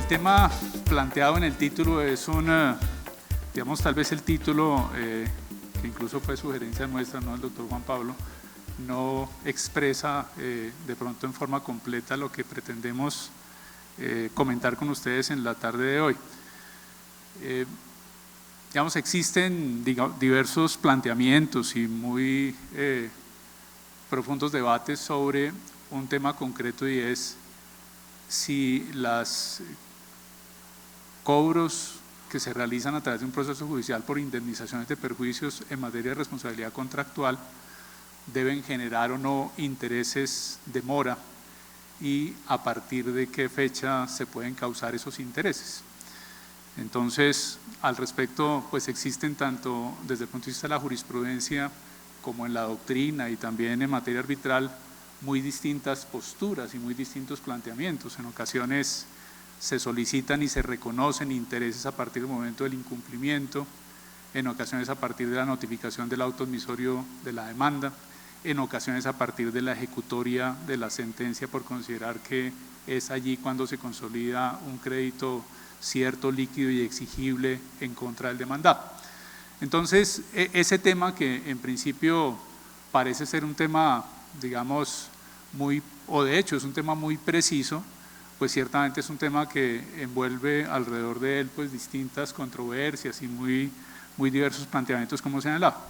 tema planteado en el título es digamos, tal vez el título, que incluso fue sugerencia nuestra, ¿no?, del doctor Juan Pablo, no expresa de pronto en forma completa lo que pretendemos comentar con ustedes en la tarde de hoy. Digamos, existen diversos planteamientos y muy profundos debates sobre un tema concreto, y es si los cobros que se realizan a través de un proceso judicial por indemnizaciones de perjuicios en materia de responsabilidad contractual deben generar o no intereses de mora, y a partir de qué fecha se pueden causar esos intereses. Entonces, al respecto, pues existen tanto desde el punto de vista de la jurisprudencia como en la doctrina y también en materia arbitral muy distintas posturas y muy distintos planteamientos. En ocasiones se solicitan y se reconocen intereses a partir del momento del incumplimiento, en ocasiones a partir de la notificación del auto admisorio de la demanda, en ocasiones a partir de la ejecutoria de la sentencia, por considerar que es allí cuando se consolida un crédito cierto, líquido y exigible en contra del demandado. Entonces, ese tema, que en principio parece ser un tema, digamos, de hecho es un tema muy preciso, pues ciertamente es un tema que envuelve alrededor de él pues distintas controversias y muy diversos planteamientos, como señalaba.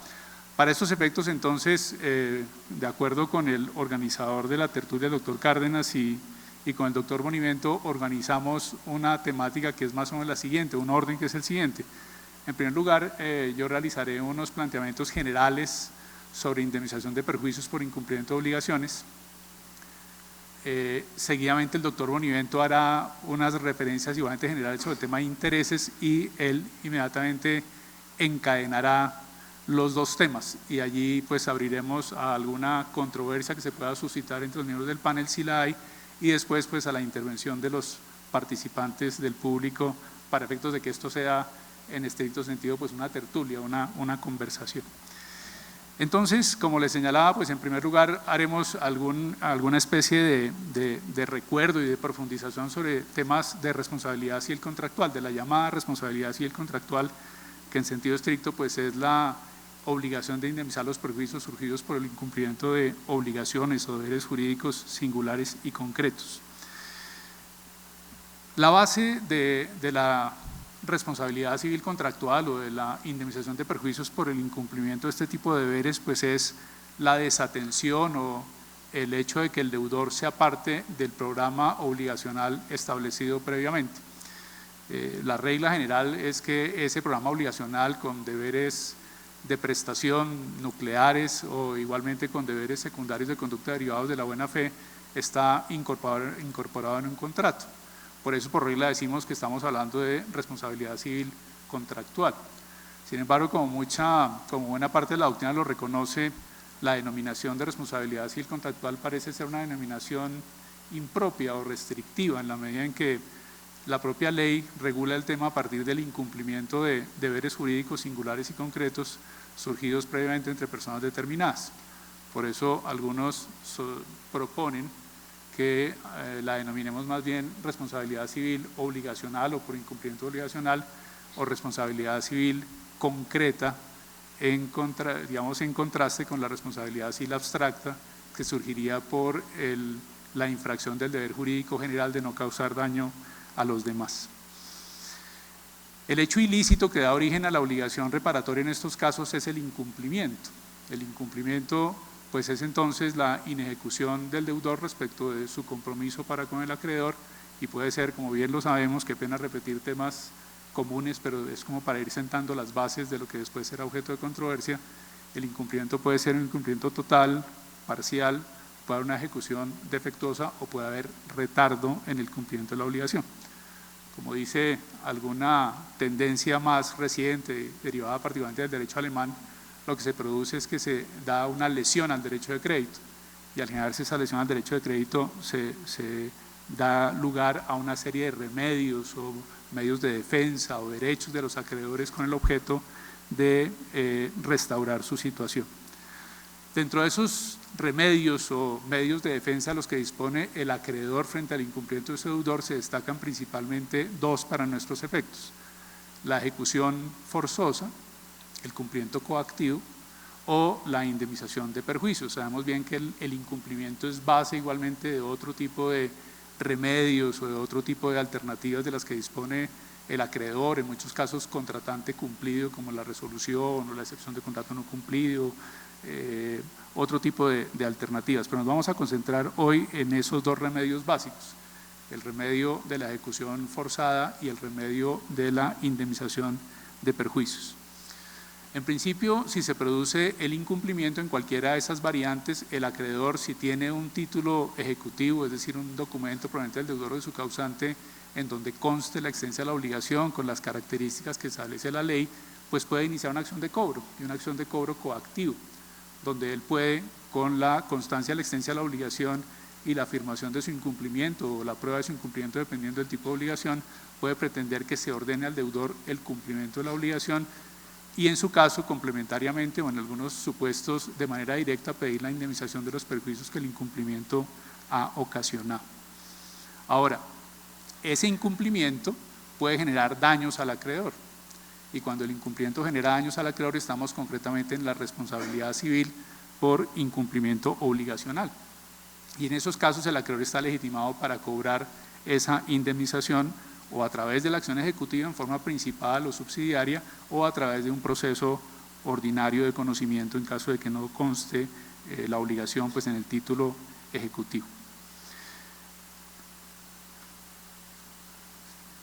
Para estos efectos, entonces, de acuerdo con el organizador de la tertulia, el doctor Cárdenas, y con el doctor Bonivento, organizamos una temática que es más o menos la siguiente, un orden que es el siguiente. En primer lugar, yo realizaré unos planteamientos generales sobre indemnización de perjuicios por incumplimiento de obligaciones. Seguidamente el doctor Bonivento hará unas referencias igualmente generales sobre el tema de intereses, y él inmediatamente encadenará los dos temas, y allí pues abriremos a alguna controversia que se pueda suscitar entre los miembros del panel, si la hay, y después pues a la intervención de los participantes del público, para efectos de que esto sea en estricto sentido pues una tertulia, una conversación. Entonces, como les señalaba, pues en primer lugar haremos alguna especie de recuerdo y de profundización sobre temas de responsabilidad civil contractual, de la llamada responsabilidad civil contractual, que en sentido estricto pues es la obligación de indemnizar los perjuicios surgidos por el incumplimiento de obligaciones o deberes jurídicos singulares y concretos. La base de la responsabilidad civil contractual o de la indemnización de perjuicios por el incumplimiento de este tipo de deberes pues es la desatención o el hecho de que el deudor sea parte del programa obligacional establecido previamente. La regla general es que ese programa obligacional, con deberes de prestación nucleares o igualmente con deberes secundarios de conducta derivados de la buena fe, está incorporado en un contrato. Por eso, por regla, decimos que estamos hablando de responsabilidad civil contractual. Sin embargo, como buena parte de la doctrina lo reconoce, la denominación de responsabilidad civil contractual parece ser una denominación impropia o restrictiva, en la medida en que la propia ley regula el tema a partir del incumplimiento de deberes jurídicos singulares y concretos surgidos previamente entre personas determinadas. Por eso algunos proponen que la denominemos más bien responsabilidad civil obligacional o por incumplimiento obligacional, o responsabilidad civil concreta, en contraste con la responsabilidad civil abstracta, que surgiría por la infracción del deber jurídico general de no causar daño a los demás. El hecho ilícito que da origen a la obligación reparatoria en estos casos es el incumplimiento. El incumplimiento pues es entonces la inejecución del deudor respecto de su compromiso para con el acreedor, y puede ser, como bien lo sabemos, qué pena repetir temas comunes, pero es como para ir sentando las bases de lo que después será objeto de controversia. El incumplimiento puede ser un incumplimiento total, parcial, puede haber una ejecución defectuosa o puede haber retardo en el cumplimiento de la obligación. Como dice alguna tendencia más reciente, derivada particularmente del derecho alemán, lo que se produce es que se da una lesión al derecho de crédito, y al generarse esa lesión al derecho de crédito se da lugar a una serie de remedios o medios de defensa o derechos de los acreedores con el objeto de restaurar su situación. Dentro de esos remedios o medios de defensa a los que dispone el acreedor frente al incumplimiento de su deudor se destacan principalmente dos para nuestros efectos: la ejecución forzosa, el cumplimiento coactivo o la indemnización de perjuicios. Sabemos bien que el incumplimiento es base igualmente de otro tipo de remedios o de otro tipo de alternativas de las que dispone el acreedor, en muchos casos contratante cumplido, como la resolución o la excepción de contrato no cumplido, otro tipo de alternativas, pero nos vamos a concentrar hoy en esos dos remedios básicos: el remedio de la ejecución forzada y el remedio de la indemnización de perjuicios. En principio, si se produce el incumplimiento en cualquiera de esas variantes, el acreedor, si tiene un título ejecutivo, es decir, un documento proveniente del deudor o de su causante en donde conste la existencia de la obligación con las características que establece la ley, pues puede iniciar una acción de cobro, y una acción de cobro coactivo, donde él puede, con la constancia de la existencia de la obligación y la afirmación de su incumplimiento o la prueba de su incumplimiento dependiendo del tipo de obligación, puede pretender que se ordene al deudor el cumplimiento de la obligación y, en su caso, complementariamente o en algunos supuestos de manera directa, pedir la indemnización de los perjuicios que el incumplimiento ha ocasionado. Ahora, ese incumplimiento puede generar daños al acreedor, y cuando el incumplimiento genera daños al acreedor estamos concretamente en la responsabilidad civil por incumplimiento obligacional, y en esos casos el acreedor está legitimado para cobrar esa indemnización o a través de la acción ejecutiva en forma principal o subsidiaria o a través de un proceso ordinario de conocimiento en caso de que no conste la obligación pues en el título ejecutivo.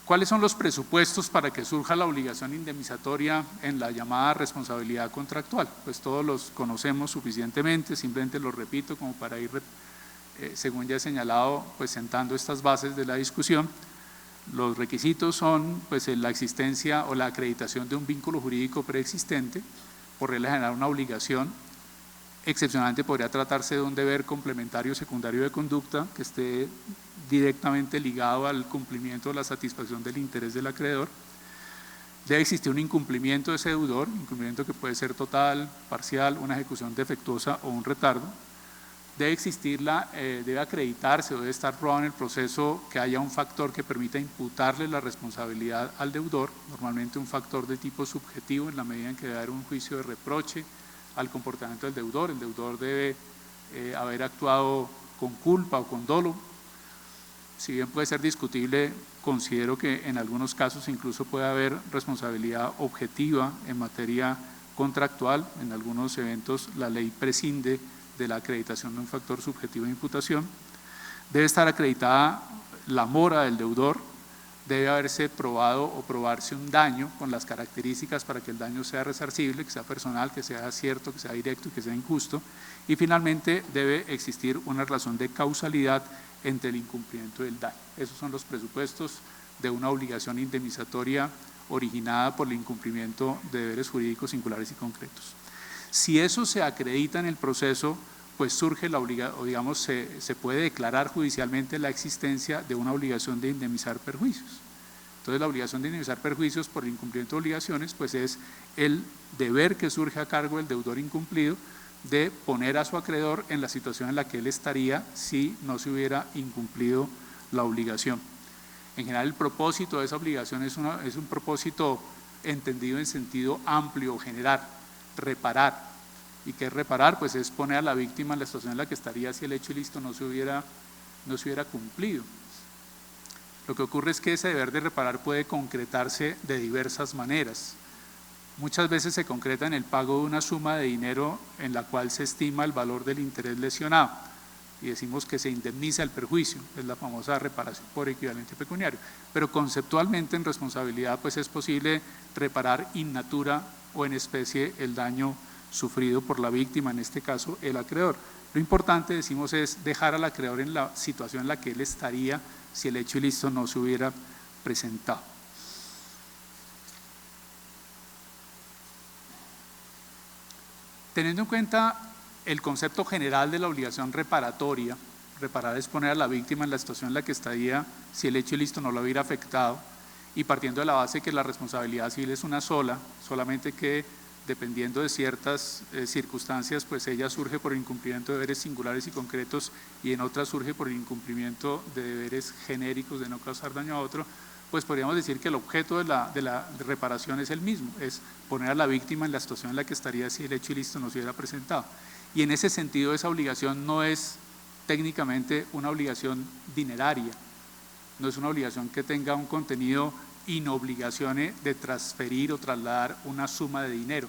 ¿Cuáles son los presupuestos para que surja la obligación indemnizatoria en la llamada responsabilidad contractual? Pues todos los conocemos suficientemente, simplemente los repito como para ir, según ya he señalado, pues sentando estas bases de la discusión. Los requisitos son pues la existencia o la acreditación de un vínculo jurídico preexistente, por regla general una obligación. Excepcionalmente podría tratarse de un deber complementario secundario de conducta que esté directamente ligado al cumplimiento o la satisfacción del interés del acreedor. Debe existir un incumplimiento de ese deudor, incumplimiento que puede ser total, parcial, una ejecución defectuosa o un retardo. Debe acreditarse o debe estar probado en el proceso que haya un factor que permita imputarle la responsabilidad al deudor, normalmente un factor de tipo subjetivo en la medida en que debe haber un juicio de reproche al comportamiento del deudor. El deudor debe haber actuado con culpa o con dolo. Si bien puede ser discutible, considero que en algunos casos incluso puede haber responsabilidad objetiva en materia contractual. En algunos eventos la ley prescinde de la acreditación de un factor subjetivo de imputación. Debe estar acreditada la mora del deudor, debe haberse probado o probarse un daño con las características para que el daño sea resarcible, que sea personal, que sea cierto, que sea directo y que sea injusto, y finalmente debe existir una relación de causalidad entre el incumplimiento y el daño. Esos son los presupuestos de una obligación indemnizatoria originada por el incumplimiento de deberes jurídicos singulares y concretos. Si eso se acredita en el proceso, pues surge la obligación, o digamos, se puede declarar judicialmente la existencia de una obligación de indemnizar perjuicios. Entonces, la obligación de indemnizar perjuicios por el incumplimiento de obligaciones, pues es el deber que surge a cargo del deudor incumplido de poner a su acreedor en la situación en la que él estaría si no se hubiera incumplido la obligación. En general, el propósito de esa obligación es un propósito entendido en sentido amplio, general, reparar. ¿Y qué es reparar? Pues es poner a la víctima en la situación en la que estaría si el hecho ilícito no se hubiera cumplido. Lo que ocurre es que ese deber de reparar puede concretarse de diversas maneras. Muchas veces se concreta en el pago de una suma de dinero en la cual se estima el valor del interés lesionado y decimos que se indemniza el perjuicio, es la famosa reparación por equivalente pecuniario. Pero conceptualmente en responsabilidad pues es posible reparar in natura o en especie el daño sufrido por la víctima, en este caso el acreedor. Lo importante, decimos, es dejar al acreedor en la situación en la que él estaría si el hecho ilícito no se hubiera presentado. Teniendo en cuenta el concepto general de la obligación reparatoria, reparar es poner a la víctima en la situación en la que estaría si el hecho ilícito no lo hubiera afectado, y partiendo de la base que la responsabilidad civil es una sola, solamente que dependiendo de ciertas circunstancias, pues ella surge por el incumplimiento de deberes singulares y concretos y en otras surge por el incumplimiento de deberes genéricos de no causar daño a otro, pues podríamos decir que el objeto de la reparación es el mismo, es poner a la víctima en la situación en la que estaría si el hecho ilícito no se hubiera presentado. Y en ese sentido esa obligación no es técnicamente una obligación dineraria, no es una obligación que tenga un contenido inobligazione de transferir o trasladar una suma de dinero.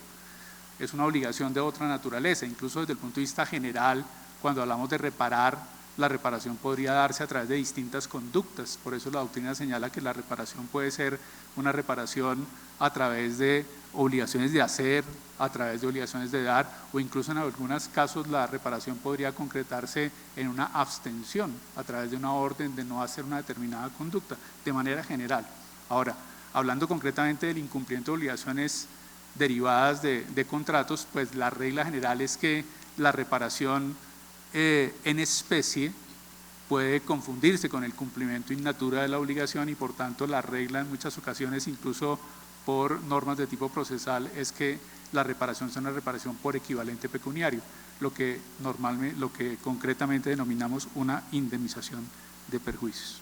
Es una obligación de otra naturaleza, incluso desde el punto de vista general, cuando hablamos de reparar, la reparación podría darse a través de distintas conductas, por eso la doctrina señala que la reparación puede ser una reparación a través de obligaciones de hacer, a través de obligaciones de dar, o incluso en algunos casos la reparación podría concretarse en una abstención, a través de una orden de no hacer una determinada conducta, de manera general. Ahora, hablando concretamente del incumplimiento de obligaciones derivadas de contratos, pues la regla general es que la reparación en especie puede confundirse con el cumplimiento in natura de la obligación y por tanto la regla en muchas ocasiones, incluso por normas de tipo procesal, es que la reparación sea una reparación por equivalente pecuniario, lo que concretamente denominamos una indemnización de perjuicios.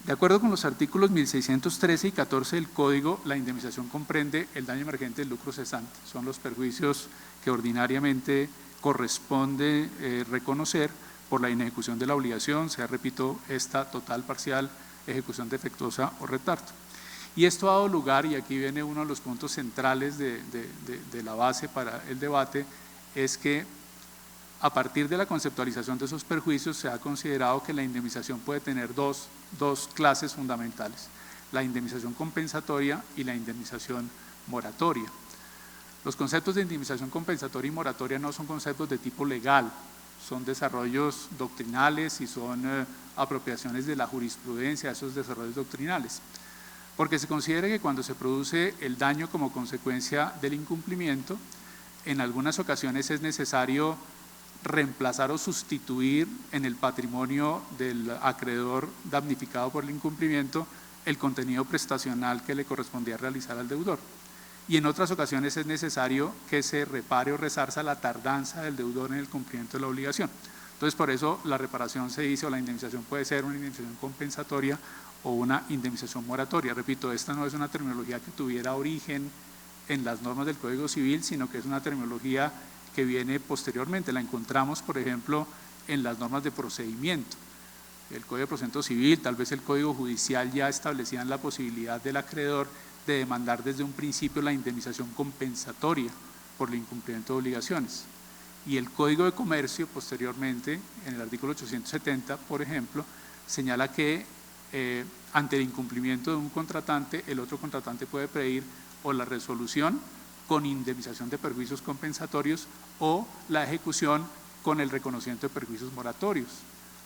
De acuerdo con los artículos 1613 y 14 del Código, la indemnización comprende el daño emergente del lucro cesante. Son los perjuicios que ordinariamente corresponde reconocer por la inejecución de la obligación, sea, repito, esta total, parcial, ejecución defectuosa o retardo. Y esto ha dado lugar, y aquí viene uno de los puntos centrales de la base para el debate, es que a partir de la conceptualización de esos perjuicios se ha considerado que la indemnización puede tener dos clases fundamentales, la indemnización compensatoria y la indemnización moratoria. Los conceptos de indemnización compensatoria y moratoria no son conceptos de tipo legal, son desarrollos doctrinales y son apropiaciones de la jurisprudencia a esos desarrollos doctrinales, porque se considera que cuando se produce el daño como consecuencia del incumplimiento, en algunas ocasiones es necesario reemplazar o sustituir en el patrimonio del acreedor damnificado por el incumplimiento el contenido prestacional que le correspondía realizar al deudor. Y en otras ocasiones es necesario que se repare o resarza la tardanza del deudor en el cumplimiento de la obligación. Entonces, por eso la reparación se dice, o la indemnización puede ser una indemnización compensatoria o una indemnización moratoria. Repito, esta no es una terminología que tuviera origen en las normas del Código Civil, sino que es una terminología que viene posteriormente. La encontramos, por ejemplo, en las normas de procedimiento. El Código de Procedimiento Civil, tal vez el Código Judicial ya establecían la posibilidad del acreedor de demandar desde un principio la indemnización compensatoria por el incumplimiento de obligaciones. Y el Código de Comercio, posteriormente, en el artículo 870, por ejemplo, señala que ante el incumplimiento de un contratante, el otro contratante puede pedir o la resolución con indemnización de perjuicios compensatorios o la ejecución con el reconocimiento de perjuicios moratorios.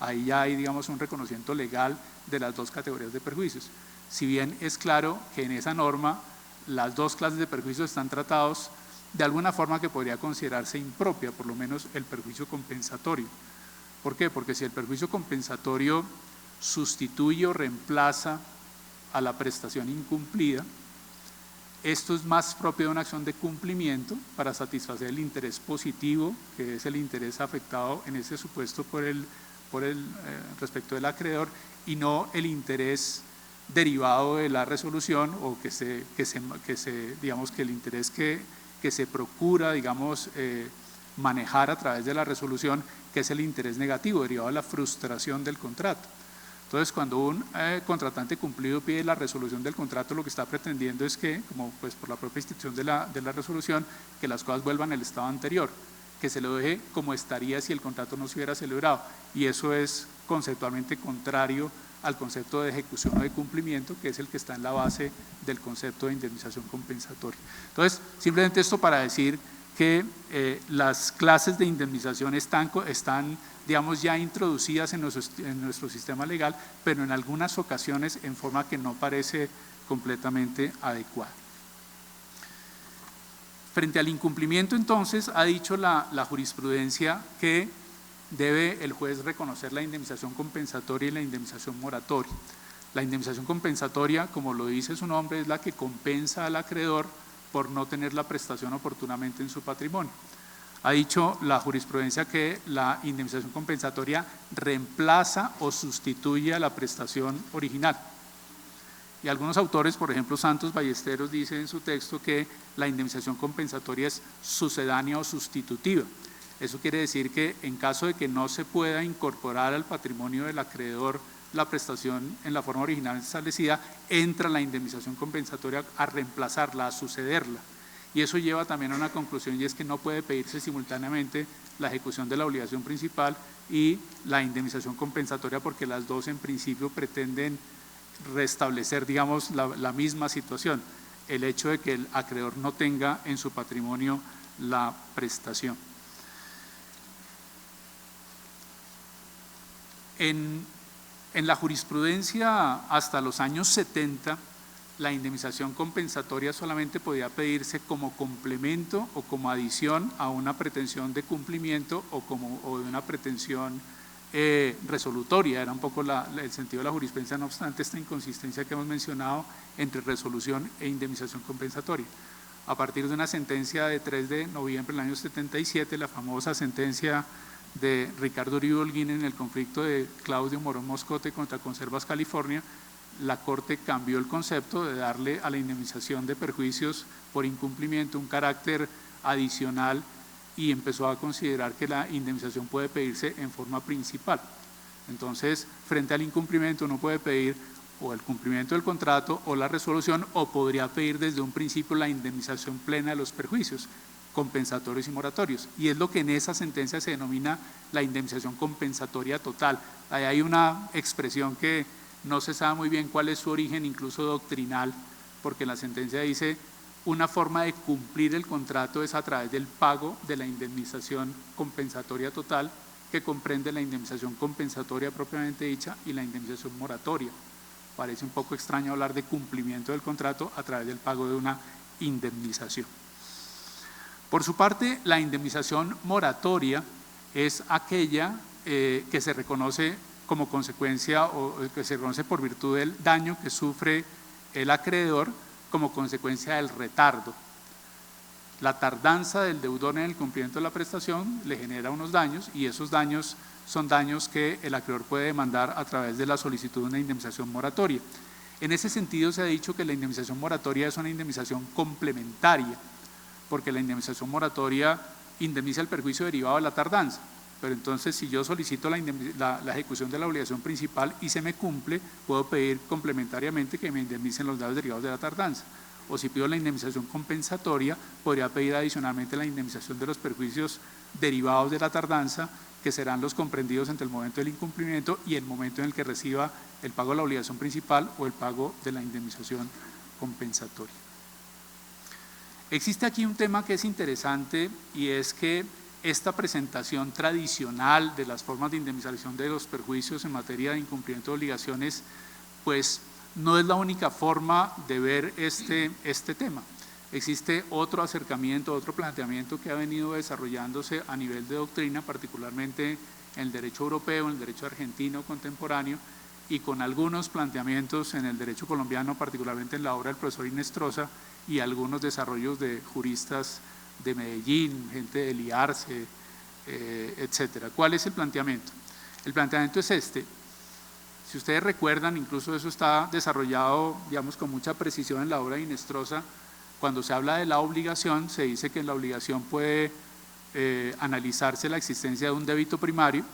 Ahí ya hay, digamos, un reconocimiento legal de las dos categorías de perjuicios. Si bien es claro que en esa norma las dos clases de perjuicios están tratados de alguna forma que podría considerarse impropia, por lo menos el perjuicio compensatorio. ¿Por qué? Porque si el perjuicio compensatorio sustituye o reemplaza a la prestación incumplida, esto es más propio de una acción de cumplimiento para satisfacer el interés positivo, que es el interés afectado en ese supuesto respecto del acreedor, y no el interés derivado de la resolución o digamos que el interés que se procura, digamos, manejar a través de la resolución, que es el interés negativo derivado de la frustración del contrato. Entonces, cuando un contratante cumplido pide la resolución del contrato, lo que está pretendiendo es que, como pues por la propia institución de la resolución, que las cosas vuelvan al estado anterior, que se lo deje como estaría si el contrato no se hubiera celebrado, y eso es conceptualmente contrario al concepto de ejecución o de cumplimiento, que es el que está en la base del concepto de indemnización compensatoria. Entonces, simplemente esto para decir que las clases de indemnización están digamos, ya introducidas en nuestro sistema legal, pero en algunas ocasiones en forma que no parece completamente adecuada. Frente al incumplimiento, entonces, ha dicho la jurisprudencia que debe el juez reconocer la indemnización compensatoria y la indemnización moratoria. La indemnización compensatoria, como lo dice su nombre, es la que compensa al acreedor por no tener la prestación oportunamente en su patrimonio. Ha dicho la jurisprudencia que la indemnización compensatoria reemplaza o sustituye a la prestación original. Y algunos autores, por ejemplo Santos Ballesteros, dice en su texto que la indemnización compensatoria es sucedánea o sustitutiva. Eso quiere decir que en caso de que no se pueda incorporar al patrimonio del acreedor la prestación en la forma original establecida, entra la indemnización compensatoria a reemplazarla, a sucederla. Y eso lleva también a una conclusión, y es que no puede pedirse simultáneamente la ejecución de la obligación principal y la indemnización compensatoria, porque las dos en principio pretenden restablecer, digamos, la misma situación, el hecho de que el acreedor no tenga en su patrimonio la prestación. En la jurisprudencia hasta los años 70, la indemnización compensatoria solamente podía pedirse como complemento o como adición a una pretensión de cumplimiento o de una pretensión resolutoria. Era un poco el sentido de la jurisprudencia, no obstante esta inconsistencia que hemos mencionado entre resolución e indemnización compensatoria. A partir de una sentencia de 3 de noviembre del año 77, la famosa sentencia de Ricardo Uribe Holguín en el conflicto de Claudio Morón Moscote contra Conservas California, la Corte cambió el concepto de darle a la indemnización de perjuicios por incumplimiento un carácter adicional y empezó a considerar que la indemnización puede pedirse en forma principal. Entonces, frente al incumplimiento uno puede pedir o el cumplimiento del contrato o la resolución, o podría pedir desde un principio la indemnización plena de los perjuicios compensatorios y moratorios, y es lo que en esa sentencia se denomina la indemnización compensatoria total. Ahí hay una expresión que no se sabe muy bien cuál es su origen, incluso doctrinal, porque la sentencia dice una forma de cumplir el contrato es a través del pago de la indemnización compensatoria total, que comprende la indemnización compensatoria propiamente dicha y la indemnización moratoria. Parece un poco extraño hablar de cumplimiento del contrato a través del pago de una indemnización. Por su parte, la indemnización moratoria es aquella que se reconoce como consecuencia o que se reconoce por virtud del daño que sufre el acreedor como consecuencia del retardo. La tardanza del deudor en el cumplimiento de la prestación le genera unos daños, y esos daños son daños que el acreedor puede demandar a través de la solicitud de una indemnización moratoria. En ese sentido se ha dicho que la indemnización moratoria es una indemnización complementaria, porque la indemnización moratoria indemniza el perjuicio derivado de la tardanza, pero entonces si yo solicito la ejecución de la obligación principal y se me cumple, puedo pedir complementariamente que me indemnicen los daños derivados de la tardanza. O si pido la indemnización compensatoria, podría pedir adicionalmente la indemnización de los perjuicios derivados de la tardanza, que serán los comprendidos entre el momento del incumplimiento y el momento en el que reciba el pago de la obligación principal o el pago de la indemnización compensatoria. Existe aquí un tema que es interesante, y es que esta presentación tradicional de las formas de indemnización de los perjuicios en materia de incumplimiento de obligaciones, pues no es la única forma de ver este tema. Existe otro acercamiento, otro planteamiento que ha venido desarrollándose a nivel de doctrina, particularmente en el derecho europeo, en el derecho argentino contemporáneo, y con algunos planteamientos en el derecho colombiano, particularmente en la obra del profesor Inestrosa, y algunos desarrollos de juristas de Medellín, gente del IARCE, etcétera. ¿Cuál es el planteamiento? El planteamiento es este. Si ustedes recuerdan, incluso eso está desarrollado, digamos, con mucha precisión en la obra de Inestrosa. Cuando se habla de la obligación, se dice que en la obligación puede analizarse la existencia de un débito primario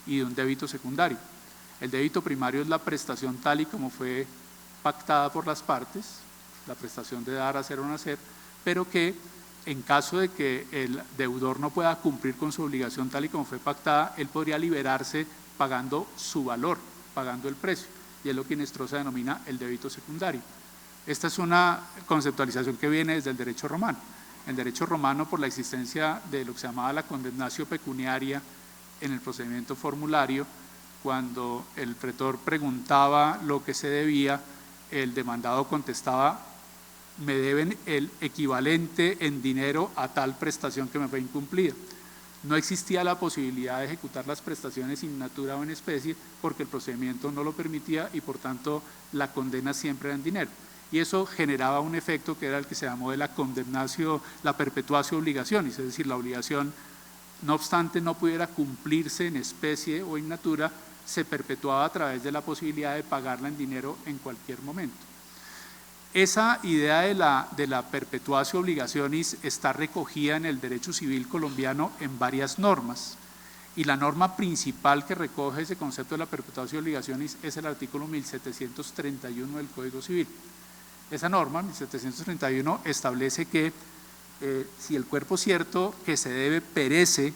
y de un débito secundario. El débito primario es la prestación tal y como fue pactada por las partes, la prestación de dar, hacer o no hacer, pero que en caso de que el deudor no pueda cumplir con su obligación tal y como fue pactada, él podría liberarse pagando su valor, pagando el precio, y es lo que Inestrosa denomina el débito secundario. Esta es una conceptualización que viene desde el derecho romano. En el derecho romano, por la existencia de lo que se llamaba la condemnatio pecuniaria en el procedimiento formulario, cuando el pretor preguntaba lo que se debía, el demandado contestaba: me deben el equivalente en dinero a tal prestación que me fue incumplida. No existía la posibilidad de ejecutar las prestaciones in natura o en especie, porque el procedimiento no lo permitía y por tanto la condena siempre era en dinero. y eso generaba un efecto que era el que se llamó de la condemnatio, la perpetuatio obligationis, es decir, la obligación, no obstante no pudiera cumplirse en especie o in natura, se perpetuaba a través de la posibilidad de pagarla en dinero en cualquier momento. Esa idea de la perpetuatio obligationis está recogida en el derecho civil colombiano en varias normas, y la norma principal que recoge ese concepto de la perpetuatio obligationis es el artículo 1731 del Código Civil. Esa norma, 1731, establece que si el cuerpo cierto que se debe perece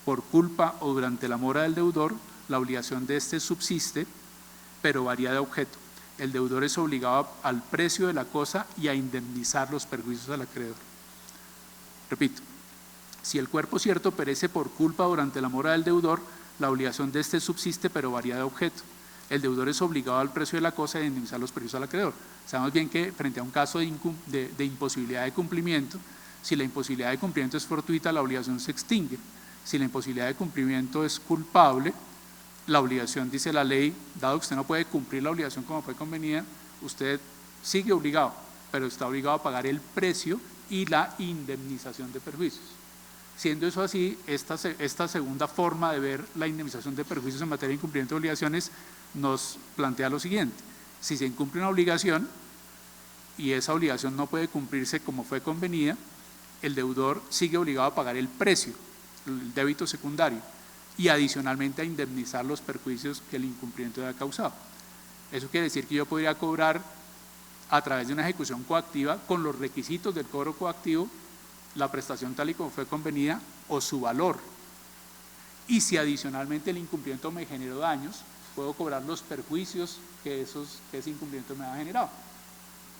por culpa o durante la mora del deudor, la obligación de éste subsiste, pero varía de objeto. El deudor es obligado al precio de la cosa y a indemnizar los perjuicios al acreedor. Repito, si el cuerpo cierto perece por culpa durante la mora del deudor, la obligación de éste subsiste, pero varía de objeto. El deudor es obligado al precio de la cosa y a indemnizar los perjuicios al acreedor. Sabemos bien que frente a un caso de imposibilidad de cumplimiento, si la imposibilidad de cumplimiento es fortuita, la obligación se extingue. Si la imposibilidad de cumplimiento es culpable, la obligación, dice la ley, dado que usted no puede cumplir la obligación como fue convenida, usted sigue obligado, pero está obligado a pagar el precio y la indemnización de perjuicios. Siendo eso así, esta segunda forma de ver la indemnización de perjuicios en materia de incumplimiento de obligaciones nos plantea lo siguiente: si se incumple una obligación y esa obligación no puede cumplirse como fue convenida, el deudor sigue obligado a pagar el precio, el débito secundario, y adicionalmente a indemnizar los perjuicios que el incumplimiento haya causado. Eso quiere decir que yo podría cobrar a través de una ejecución coactiva con los requisitos del cobro coactivo la prestación tal y como fue convenida o su valor. Y si adicionalmente el incumplimiento me generó daños, puedo cobrar los perjuicios que ese incumplimiento me ha generado.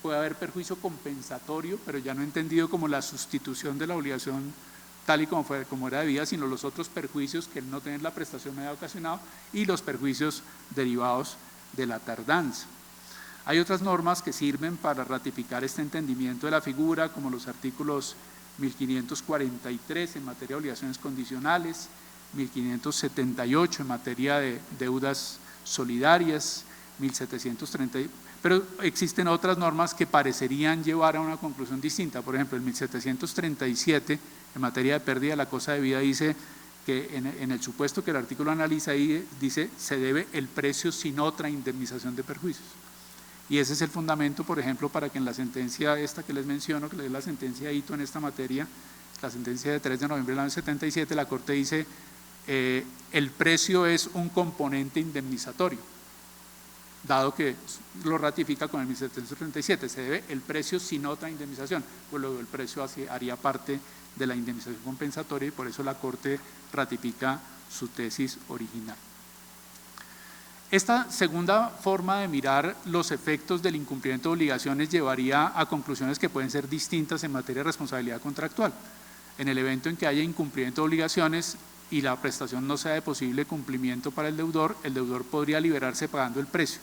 Puede haber perjuicio compensatorio, pero ya no entendido como la sustitución de la obligación tal y como era debida, sino los otros perjuicios que el no tener la prestación me ha ocasionado y los perjuicios derivados de la tardanza. Hay otras normas que sirven para ratificar este entendimiento de la figura, como los artículos 1543 en materia de obligaciones condicionales, 1578 en materia de deudas solidarias, 1730, pero existen otras normas que parecerían llevar a una conclusión distinta. Por ejemplo, el 1737 en materia de pérdida de la cosa debida dice que en el supuesto que el artículo analiza ahí dice se debe el precio sin otra indemnización de perjuicios. Y ese es el fundamento, por ejemplo, para que en la sentencia esta que les menciono, que es la sentencia de hito en esta materia, la sentencia de 3 de noviembre del año 77, la Corte dice el precio es un componente indemnizatorio, dado que lo ratifica con el 1737, se debe el precio sin otra indemnización, pues luego el precio haría parte de la indemnización compensatoria y por eso la Corte ratifica su tesis original. Esta segunda forma de mirar los efectos del incumplimiento de obligaciones llevaría a conclusiones que pueden ser distintas en materia de responsabilidad contractual. En el evento en que haya incumplimiento de obligaciones y la prestación no sea de posible cumplimiento para el deudor podría liberarse pagando el precio.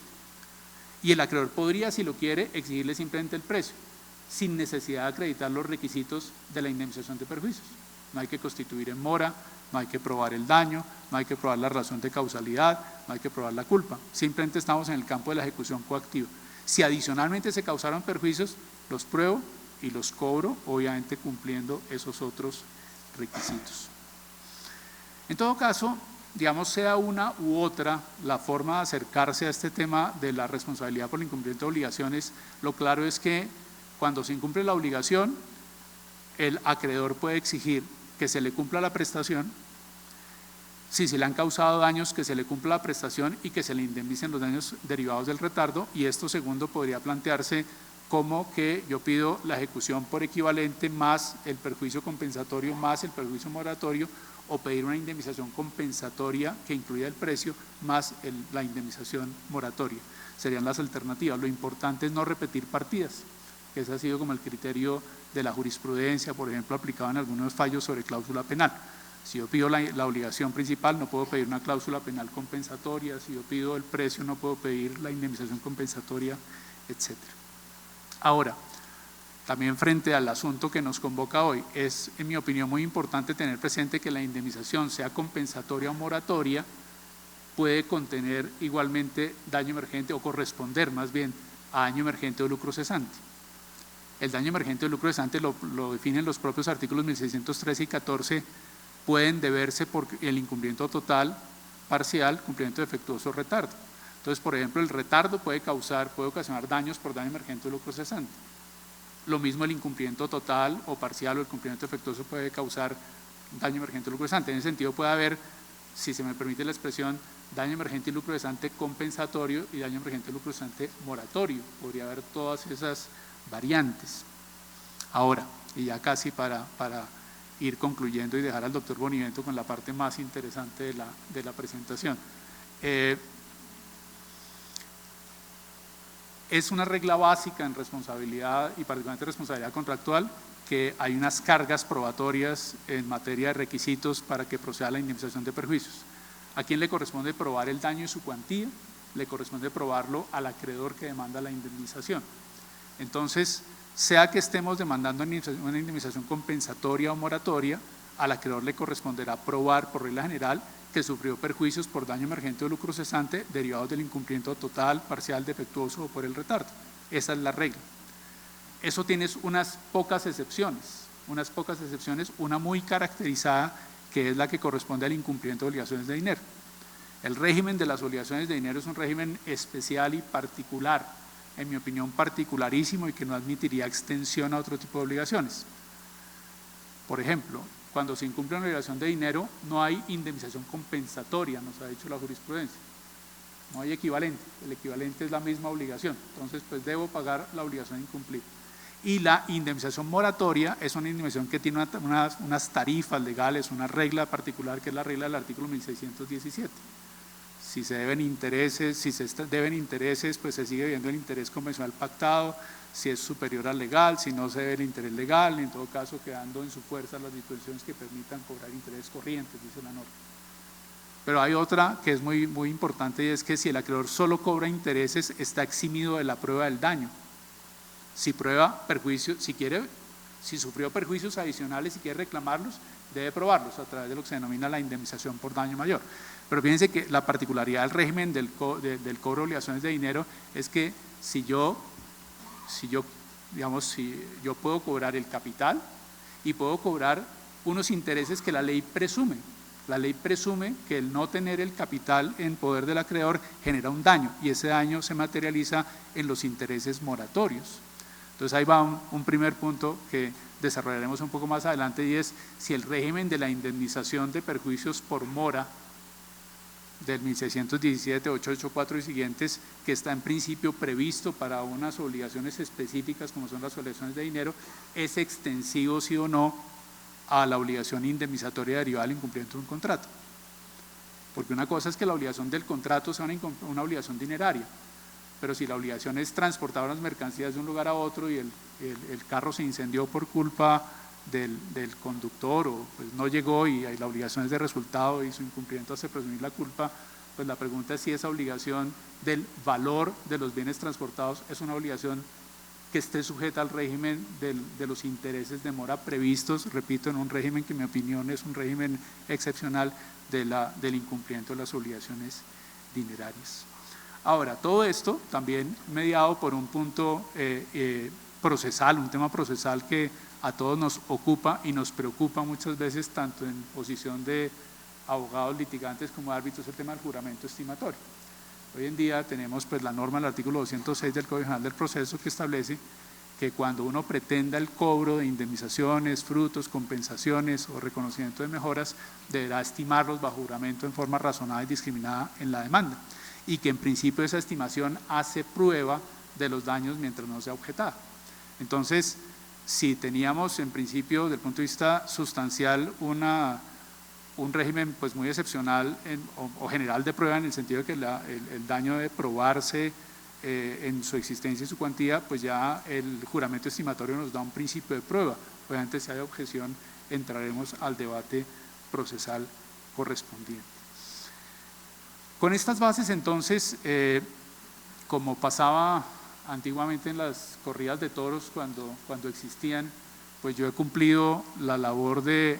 Y el acreedor podría, si lo quiere, exigirle simplemente el precio, sin necesidad de acreditar los requisitos de la indemnización de perjuicios. No hay que constituir en mora, no hay que probar el daño, no hay que probar la razón de causalidad, no hay que probar la culpa. Simplemente estamos en el campo de la ejecución coactiva. Si adicionalmente se causaron perjuicios, los pruebo y los cobro, obviamente cumpliendo esos otros requisitos. En todo caso, digamos, sea una u otra la forma de acercarse a este tema de la responsabilidad por el incumplimiento de obligaciones, lo claro es que cuando se incumple la obligación, el acreedor puede exigir que se le cumpla la prestación, si se le han causado daños, que se le cumpla la prestación y que se le indemnicen los daños derivados del retardo, y esto segundo podría plantearse como que yo pido la ejecución por equivalente más el perjuicio compensatorio más el perjuicio moratorio, o pedir una indemnización compensatoria que incluya el precio más la indemnización moratoria. Serían las alternativas. Lo importante es no repetir partidas, que ese ha sido como el criterio de la jurisprudencia, por ejemplo, aplicado en algunos fallos sobre cláusula penal. Si yo pido la obligación principal, no puedo pedir una cláusula penal compensatoria. Si yo pido el precio, no puedo pedir la indemnización compensatoria, etc. Ahora, también frente al asunto que nos convoca hoy, es en mi opinión muy importante tener presente que la indemnización, sea compensatoria o moratoria, puede contener igualmente daño emergente o corresponder más bien a daño emergente o lucro cesante. El daño emergente o lucro cesante lo definen los propios artículos 1613 y 14, pueden deberse por el incumplimiento total, parcial, cumplimiento defectuoso o retardo. Entonces, por ejemplo, el retardo puede ocasionar daños por daño emergente o lucro cesante. Lo mismo el incumplimiento total o parcial o el cumplimiento defectuoso puede causar daño emergente o lucro cesante. En ese sentido puede haber, si se me permite la expresión, daño emergente y lucro cesante compensatorio y daño emergente y lucro cesante moratorio. Podría haber todas esas variantes. Ahora, y ya casi para ir concluyendo y dejar al doctor Bonivento con la parte más interesante de la presentación. Es una regla básica en responsabilidad y particularmente responsabilidad contractual que hay unas cargas probatorias en materia de requisitos para que proceda la indemnización de perjuicios. ¿A quién le corresponde probar el daño y su cuantía? Le corresponde probarlo al acreedor que demanda la indemnización. Entonces, sea que estemos demandando una indemnización compensatoria o moratoria, al acreedor le corresponderá probar por regla general que sufrió perjuicios por daño emergente o lucro cesante derivados del incumplimiento total, parcial, defectuoso o por el retardo. Esa es la regla. Eso tiene unas pocas excepciones, una muy caracterizada que es la que corresponde al incumplimiento de obligaciones de dinero. El régimen de las obligaciones de dinero es un régimen especial y particular, en mi opinión particularísimo y que no admitiría extensión a otro tipo de obligaciones. Por ejemplo, cuando se incumple una obligación de dinero no hay indemnización compensatoria, nos ha dicho la jurisprudencia, no hay equivalente, el equivalente es la misma obligación, entonces pues debo pagar la obligación incumplida. Y la indemnización moratoria es una indemnización que tiene unas tarifas legales, una regla particular que es la regla del artículo 1617. Si se deben intereses, pues se sigue viendo el interés convencional pactado, si es superior al legal, si no se debe el interés legal, en todo caso quedando en su fuerza las disposiciones que permitan cobrar intereses corrientes, dice la norma. Pero hay otra que es muy importante y es que si el acreedor solo cobra intereses, está eximido de la prueba del daño. Si prueba perjuicios, si sufrió perjuicios adicionales y quiere reclamarlos, debe probarlos a través de lo que se denomina la indemnización por daño mayor. Pero fíjense que la particularidad del régimen del cobro de obligaciones de dinero es que si yo puedo cobrar el capital y puedo cobrar unos intereses que la ley presume. La ley presume que el no tener el capital en poder del acreedor genera un daño y ese daño se materializa en los intereses moratorios. Entonces ahí va un primer punto que desarrollaremos un poco más adelante y es si el régimen de la indemnización de perjuicios por mora del 1617, 884 y siguientes, que está en principio previsto para unas obligaciones específicas como son las obligaciones de dinero, es extensivo sí o no a la obligación indemnizatoria derivada del incumplimiento de un contrato. Porque una cosa es que la obligación del contrato sea una obligación dineraria, pero si la obligación es transportar las mercancías de un lugar a otro y el carro se incendió por culpa del conductor o pues no llegó y la obligación es de resultado y su incumplimiento hace presumir la culpa, pues la pregunta es si esa obligación del valor de los bienes transportados es una obligación que esté sujeta al régimen de los intereses de mora previstos, repito, en un régimen que en mi opinión es un régimen excepcional del incumplimiento de las obligaciones dinerarias. Ahora, todo esto también mediado por un punto procesal, un tema procesal que a todos nos ocupa y nos preocupa muchas veces, tanto en posición de abogados litigantes como de árbitros, el tema del juramento estimatorio. Hoy en día tenemos pues la norma del artículo 206 del Código General del Proceso que establece que cuando uno pretenda el cobro de indemnizaciones, frutos, compensaciones o reconocimiento de mejoras, deberá estimarlos bajo juramento en forma razonada y discriminada en la demanda y que en principio esa estimación hace prueba de los daños mientras no sea objetada. Entonces, si teníamos en principio, desde el punto de vista sustancial, un régimen pues muy excepcional o general de prueba en el sentido de que el daño debe probarse en su existencia y su cuantía, pues ya el juramento estimatorio nos da un principio de prueba. Obviamente si hay objeción entraremos al debate procesal correspondiente. Con estas bases entonces, como pasaba antiguamente en las corridas de toros cuando existían, pues yo he cumplido la labor de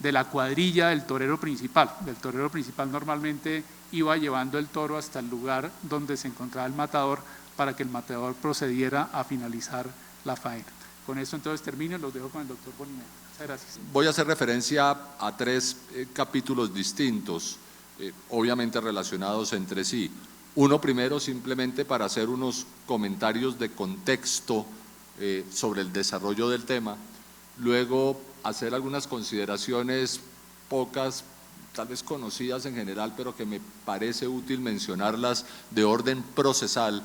la cuadrilla del torero principal. El torero principal normalmente iba llevando el toro hasta el lugar donde se encontraba el matador para que el mateador procediera a finalizar la faena. Con esto entonces termino, los dejo con el doctor Bonilla. Muchas gracias. Voy a hacer referencia a tres capítulos distintos, obviamente relacionados entre sí. Uno primero simplemente para hacer unos comentarios de contexto sobre el desarrollo del tema, luego hacer algunas consideraciones pocas, tal vez conocidas en general, pero que me parece útil mencionarlas de orden procesal,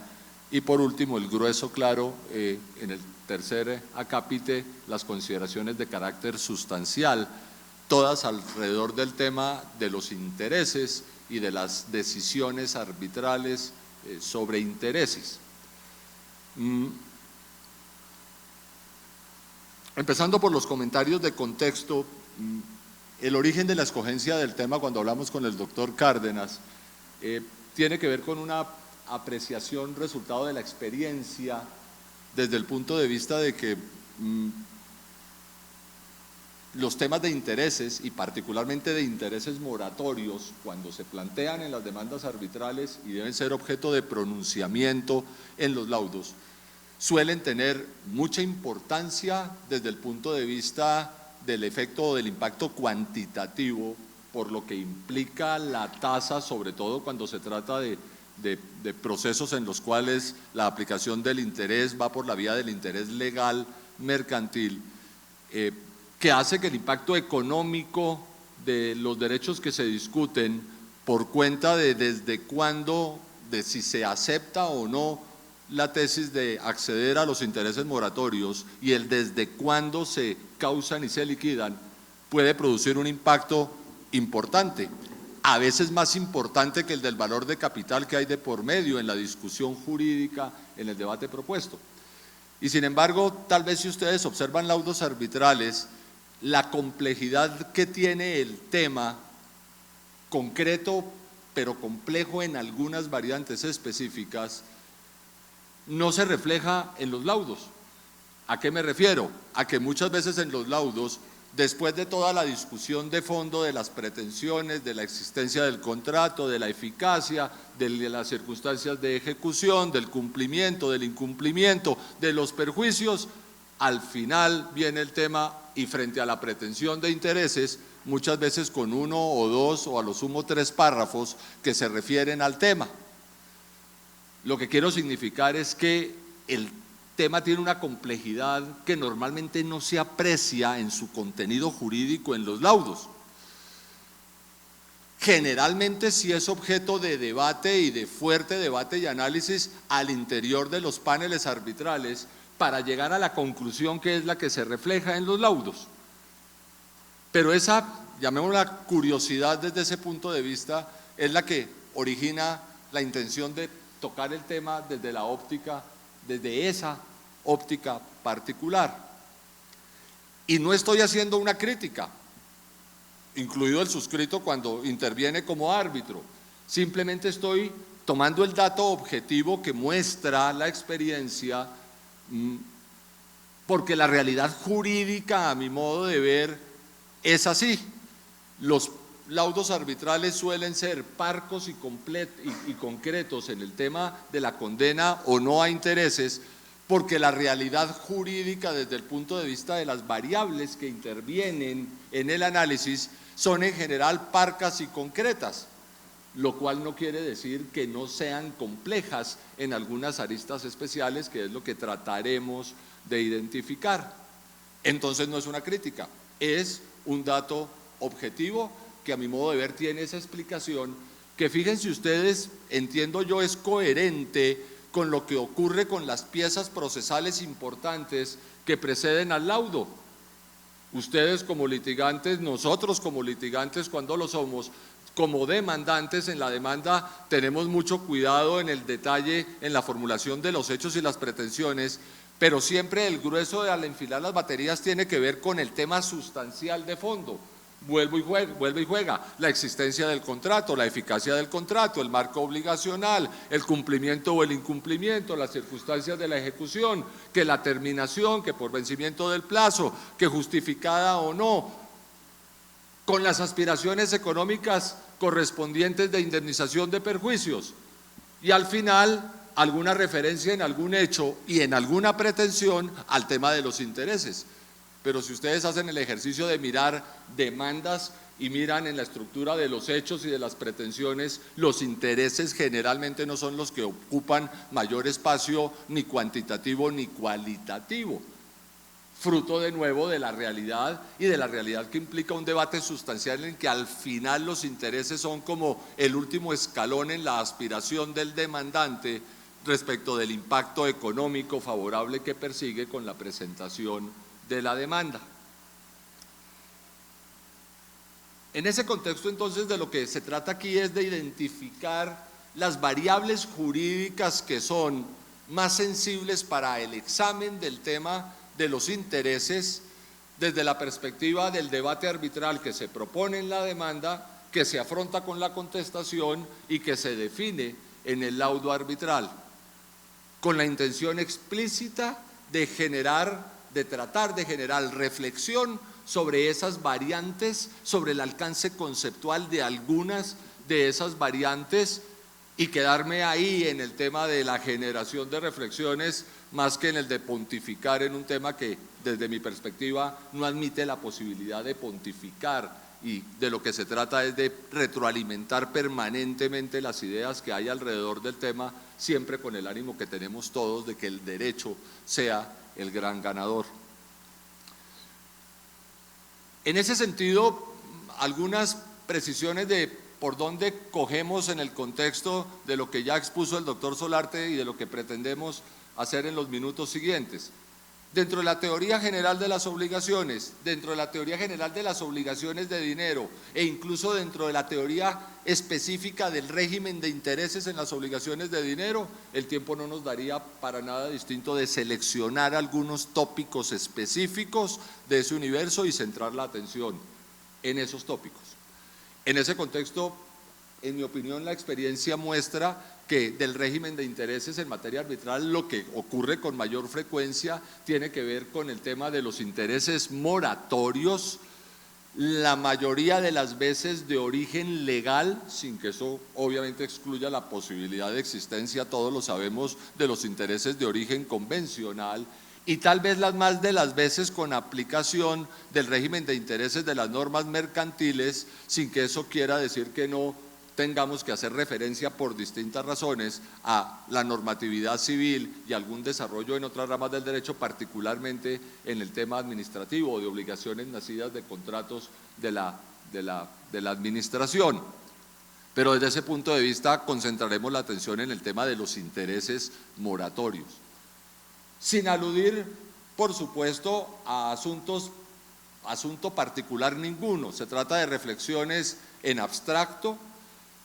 y por último el grueso claro en el tercer acápite, las consideraciones de carácter sustancial, todas alrededor del tema de los intereses y de las decisiones arbitrales sobre intereses. Empezando por los comentarios de contexto, el origen de la escogencia del tema cuando hablamos con el doctor Cárdenas tiene que ver con una apreciación resultado de la experiencia desde el punto de vista de que los temas de intereses y particularmente de intereses moratorios, cuando se plantean en las demandas arbitrales y deben ser objeto de pronunciamiento en los laudos, suelen tener mucha importancia desde el punto de vista del efecto o del impacto cuantitativo, por lo que implica la tasa, sobre todo cuando se trata de procesos en los cuales la aplicación del interés va por la vía del interés legal mercantil, que hace que el impacto económico de los derechos que se discuten por cuenta de desde cuándo, de si se acepta o no la tesis de acceder a los intereses moratorios y el desde cuándo se causan y se liquidan, puede producir un impacto importante, a veces más importante que el del valor de capital que hay de por medio en la discusión jurídica, en el debate propuesto. Y sin embargo, tal vez si ustedes observan laudos arbitrales, la complejidad que tiene el tema, concreto pero complejo en algunas variantes específicas, no se refleja en los laudos. ¿A qué me refiero? A que muchas veces en los laudos, después de toda la discusión de fondo de las pretensiones, de la existencia del contrato, de la eficacia, de las circunstancias de ejecución, del cumplimiento, del incumplimiento, de los perjuicios, al final viene el tema y frente a la pretensión de intereses, muchas veces con 1 o 2 o a lo sumo 3 párrafos que se refieren al tema. Lo que quiero significar es que el tema tiene una complejidad que normalmente no se aprecia en su contenido jurídico en los laudos. Generalmente sí es objeto de debate y de fuerte debate y análisis al interior de los paneles arbitrales para llegar a la conclusión que es la que se refleja en los laudos. Pero esa, llamémosla curiosidad desde ese punto de vista, es la que origina la intención de tocar el tema desde la óptica, desde esa óptica particular. Y no estoy haciendo una crítica, incluido el suscrito cuando interviene como árbitro, simplemente estoy tomando el dato objetivo que muestra la experiencia, porque la realidad jurídica, a mi modo de ver, es así. Los laudos arbitrales suelen ser parcos y concretos en el tema de la condena o no a intereses, porque la realidad jurídica desde el punto de vista de las variables que intervienen en el análisis son en general parcas y concretas, lo cual no quiere decir que no sean complejas en algunas aristas especiales, que es lo que trataremos de identificar. Entonces no es una crítica, es un dato objetivo que a mi modo de ver tiene esa explicación, que fíjense ustedes, entiendo yo, es coherente con lo que ocurre con las piezas procesales importantes que preceden al laudo. Ustedes como litigantes, nosotros como litigantes cuando lo somos, como demandantes en la demanda tenemos mucho cuidado en el detalle, en la formulación de los hechos y las pretensiones, pero siempre el grueso de al enfilar las baterías tiene que ver con el tema sustancial de fondo. Vuelve y juega, la existencia del contrato, la eficacia del contrato, el marco obligacional, el cumplimiento o el incumplimiento, las circunstancias de la ejecución, que la terminación, que por vencimiento del plazo, que justificada o no, con las aspiraciones económicas correspondientes de indemnización de perjuicios. Y al final, alguna referencia en algún hecho y en alguna pretensión al tema de los intereses. Pero si ustedes hacen el ejercicio de mirar demandas y miran en la estructura de los hechos y de las pretensiones, los intereses generalmente no son los que ocupan mayor espacio ni cuantitativo ni cualitativo, fruto de nuevo de la realidad y de la realidad que implica un debate sustancial en que al final los intereses son como el último escalón en la aspiración del demandante respecto del impacto económico favorable que persigue con la presentación de la demanda. En ese contexto, entonces, de lo que se trata aquí es de identificar las variables jurídicas que son más sensibles para el examen del tema de los intereses desde la perspectiva del debate arbitral que se propone en la demanda, que se afronta con la contestación y que se define en el laudo arbitral, con la intención explícita de tratar de generar reflexión sobre esas variantes, sobre el alcance conceptual de algunas de esas variantes y quedarme ahí en el tema de la generación de reflexiones más que en el de pontificar en un tema que desde mi perspectiva no admite la posibilidad de pontificar y de lo que se trata es de retroalimentar permanentemente las ideas que hay alrededor del tema, siempre con el ánimo que tenemos todos de que el derecho sea el gran ganador. En ese sentido, algunas precisiones de por dónde cogemos en el contexto de lo que ya expuso el doctor Solarte y de lo que pretendemos hacer en los minutos siguientes. Dentro de la teoría general de las obligaciones, dentro de la teoría general de las obligaciones de dinero e incluso dentro de la teoría específica del régimen de intereses en las obligaciones de dinero, el tiempo no nos daría para nada distinto de seleccionar algunos tópicos específicos de ese universo y centrar la atención en esos tópicos. En ese contexto, en mi opinión, la experiencia muestra que del régimen de intereses en materia arbitral lo que ocurre con mayor frecuencia tiene que ver con el tema de los intereses moratorios, la mayoría de las veces de origen legal, sin que eso obviamente excluya la posibilidad de existencia, todos lo sabemos, de los intereses de origen convencional, y tal vez las más de las veces con aplicación del régimen de intereses de las normas mercantiles, sin que eso quiera decir que no tengamos que hacer referencia por distintas razones a la normatividad civil y algún desarrollo en otras ramas del derecho, particularmente en el tema administrativo o de obligaciones nacidas de contratos de la administración. Pero desde ese punto de vista concentraremos la atención en el tema de los intereses moratorios, sin aludir, por supuesto, a asunto particular ninguno. Se trata de reflexiones en abstracto,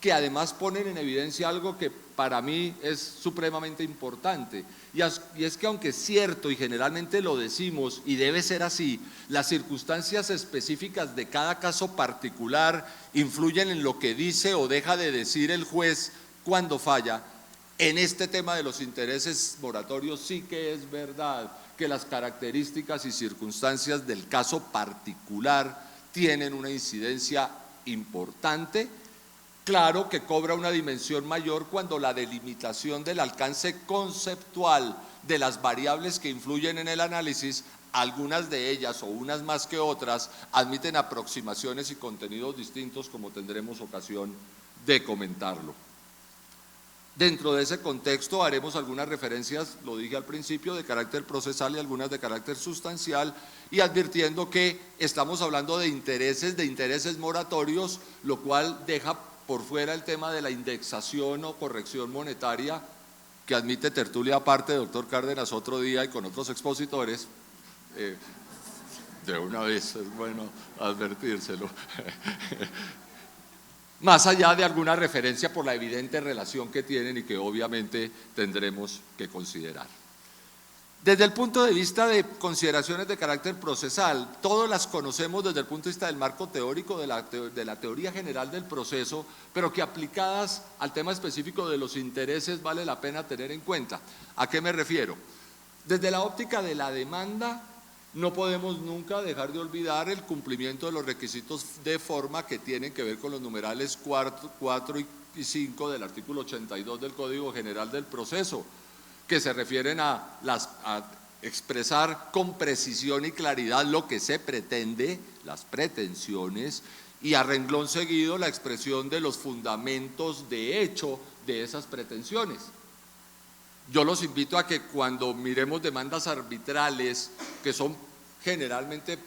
que además ponen en evidencia algo que para mí es supremamente importante, y es que aunque es cierto y generalmente lo decimos y debe ser así, las circunstancias específicas de cada caso particular influyen en lo que dice o deja de decir el juez cuando falla. En este tema de los intereses moratorios sí que es verdad que las características y circunstancias del caso particular tienen una incidencia importante. Claro que cobra una dimensión mayor cuando la delimitación del alcance conceptual de las variables que influyen en el análisis, algunas de ellas o unas más que otras, admiten aproximaciones y contenidos distintos, como tendremos ocasión de comentarlo. Dentro de ese contexto haremos algunas referencias, lo dije al principio, de carácter procesal y algunas de carácter sustancial, y advirtiendo que estamos hablando de intereses moratorios, lo cual deja por fuera el tema de la indexación o corrección monetaria, que admite tertulia aparte, doctor Cárdenas, otro día y con otros expositores. De una vez es bueno advertírselo. Más allá de alguna referencia por la evidente relación que tienen y que obviamente tendremos que considerar. Desde el punto de vista de consideraciones de carácter procesal, todas las conocemos desde el punto de vista del marco teórico de la teoría general del proceso, pero que aplicadas al tema específico de los intereses vale la pena tener en cuenta. ¿A qué me refiero? Desde la óptica de la demanda, no podemos nunca dejar de olvidar el cumplimiento de los requisitos de forma que tienen que ver con los numerales 4 y 5 del artículo 82 del Código General del Proceso, que se refieren a expresar con precisión y claridad lo que se pretende, las pretensiones, y a renglón seguido la expresión de los fundamentos de hecho de esas pretensiones. Yo los invito a que cuando miremos demandas arbitrales, que son generalmente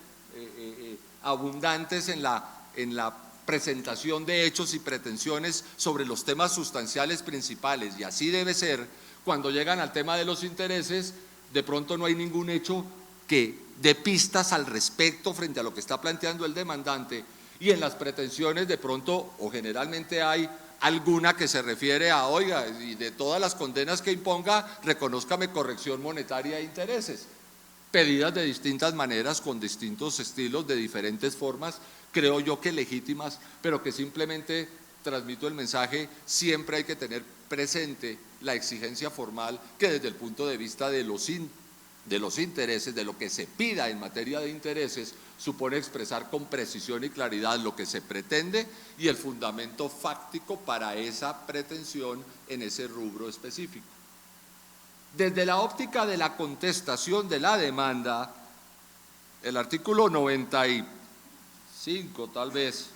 abundantes en la presentación de hechos y pretensiones sobre los temas sustanciales principales, y así debe ser, cuando llegan al tema de los intereses, de pronto no hay ningún hecho que dé pistas al respecto frente a lo que está planteando el demandante, y en las pretensiones de pronto o generalmente hay alguna que se refiere a, oiga, y de todas las condenas que imponga, reconózcame corrección monetaria e intereses, pedidas de distintas maneras, con distintos estilos, de diferentes formas, creo yo que legítimas, pero que simplemente transmito el mensaje: siempre hay que tener presente la exigencia formal, que desde el punto de vista de los intereses, de lo que se pida en materia de intereses, supone expresar con precisión y claridad lo que se pretende y el fundamento fáctico para esa pretensión en ese rubro específico. Desde la óptica de la contestación de la demanda, el artículo 95, tal vez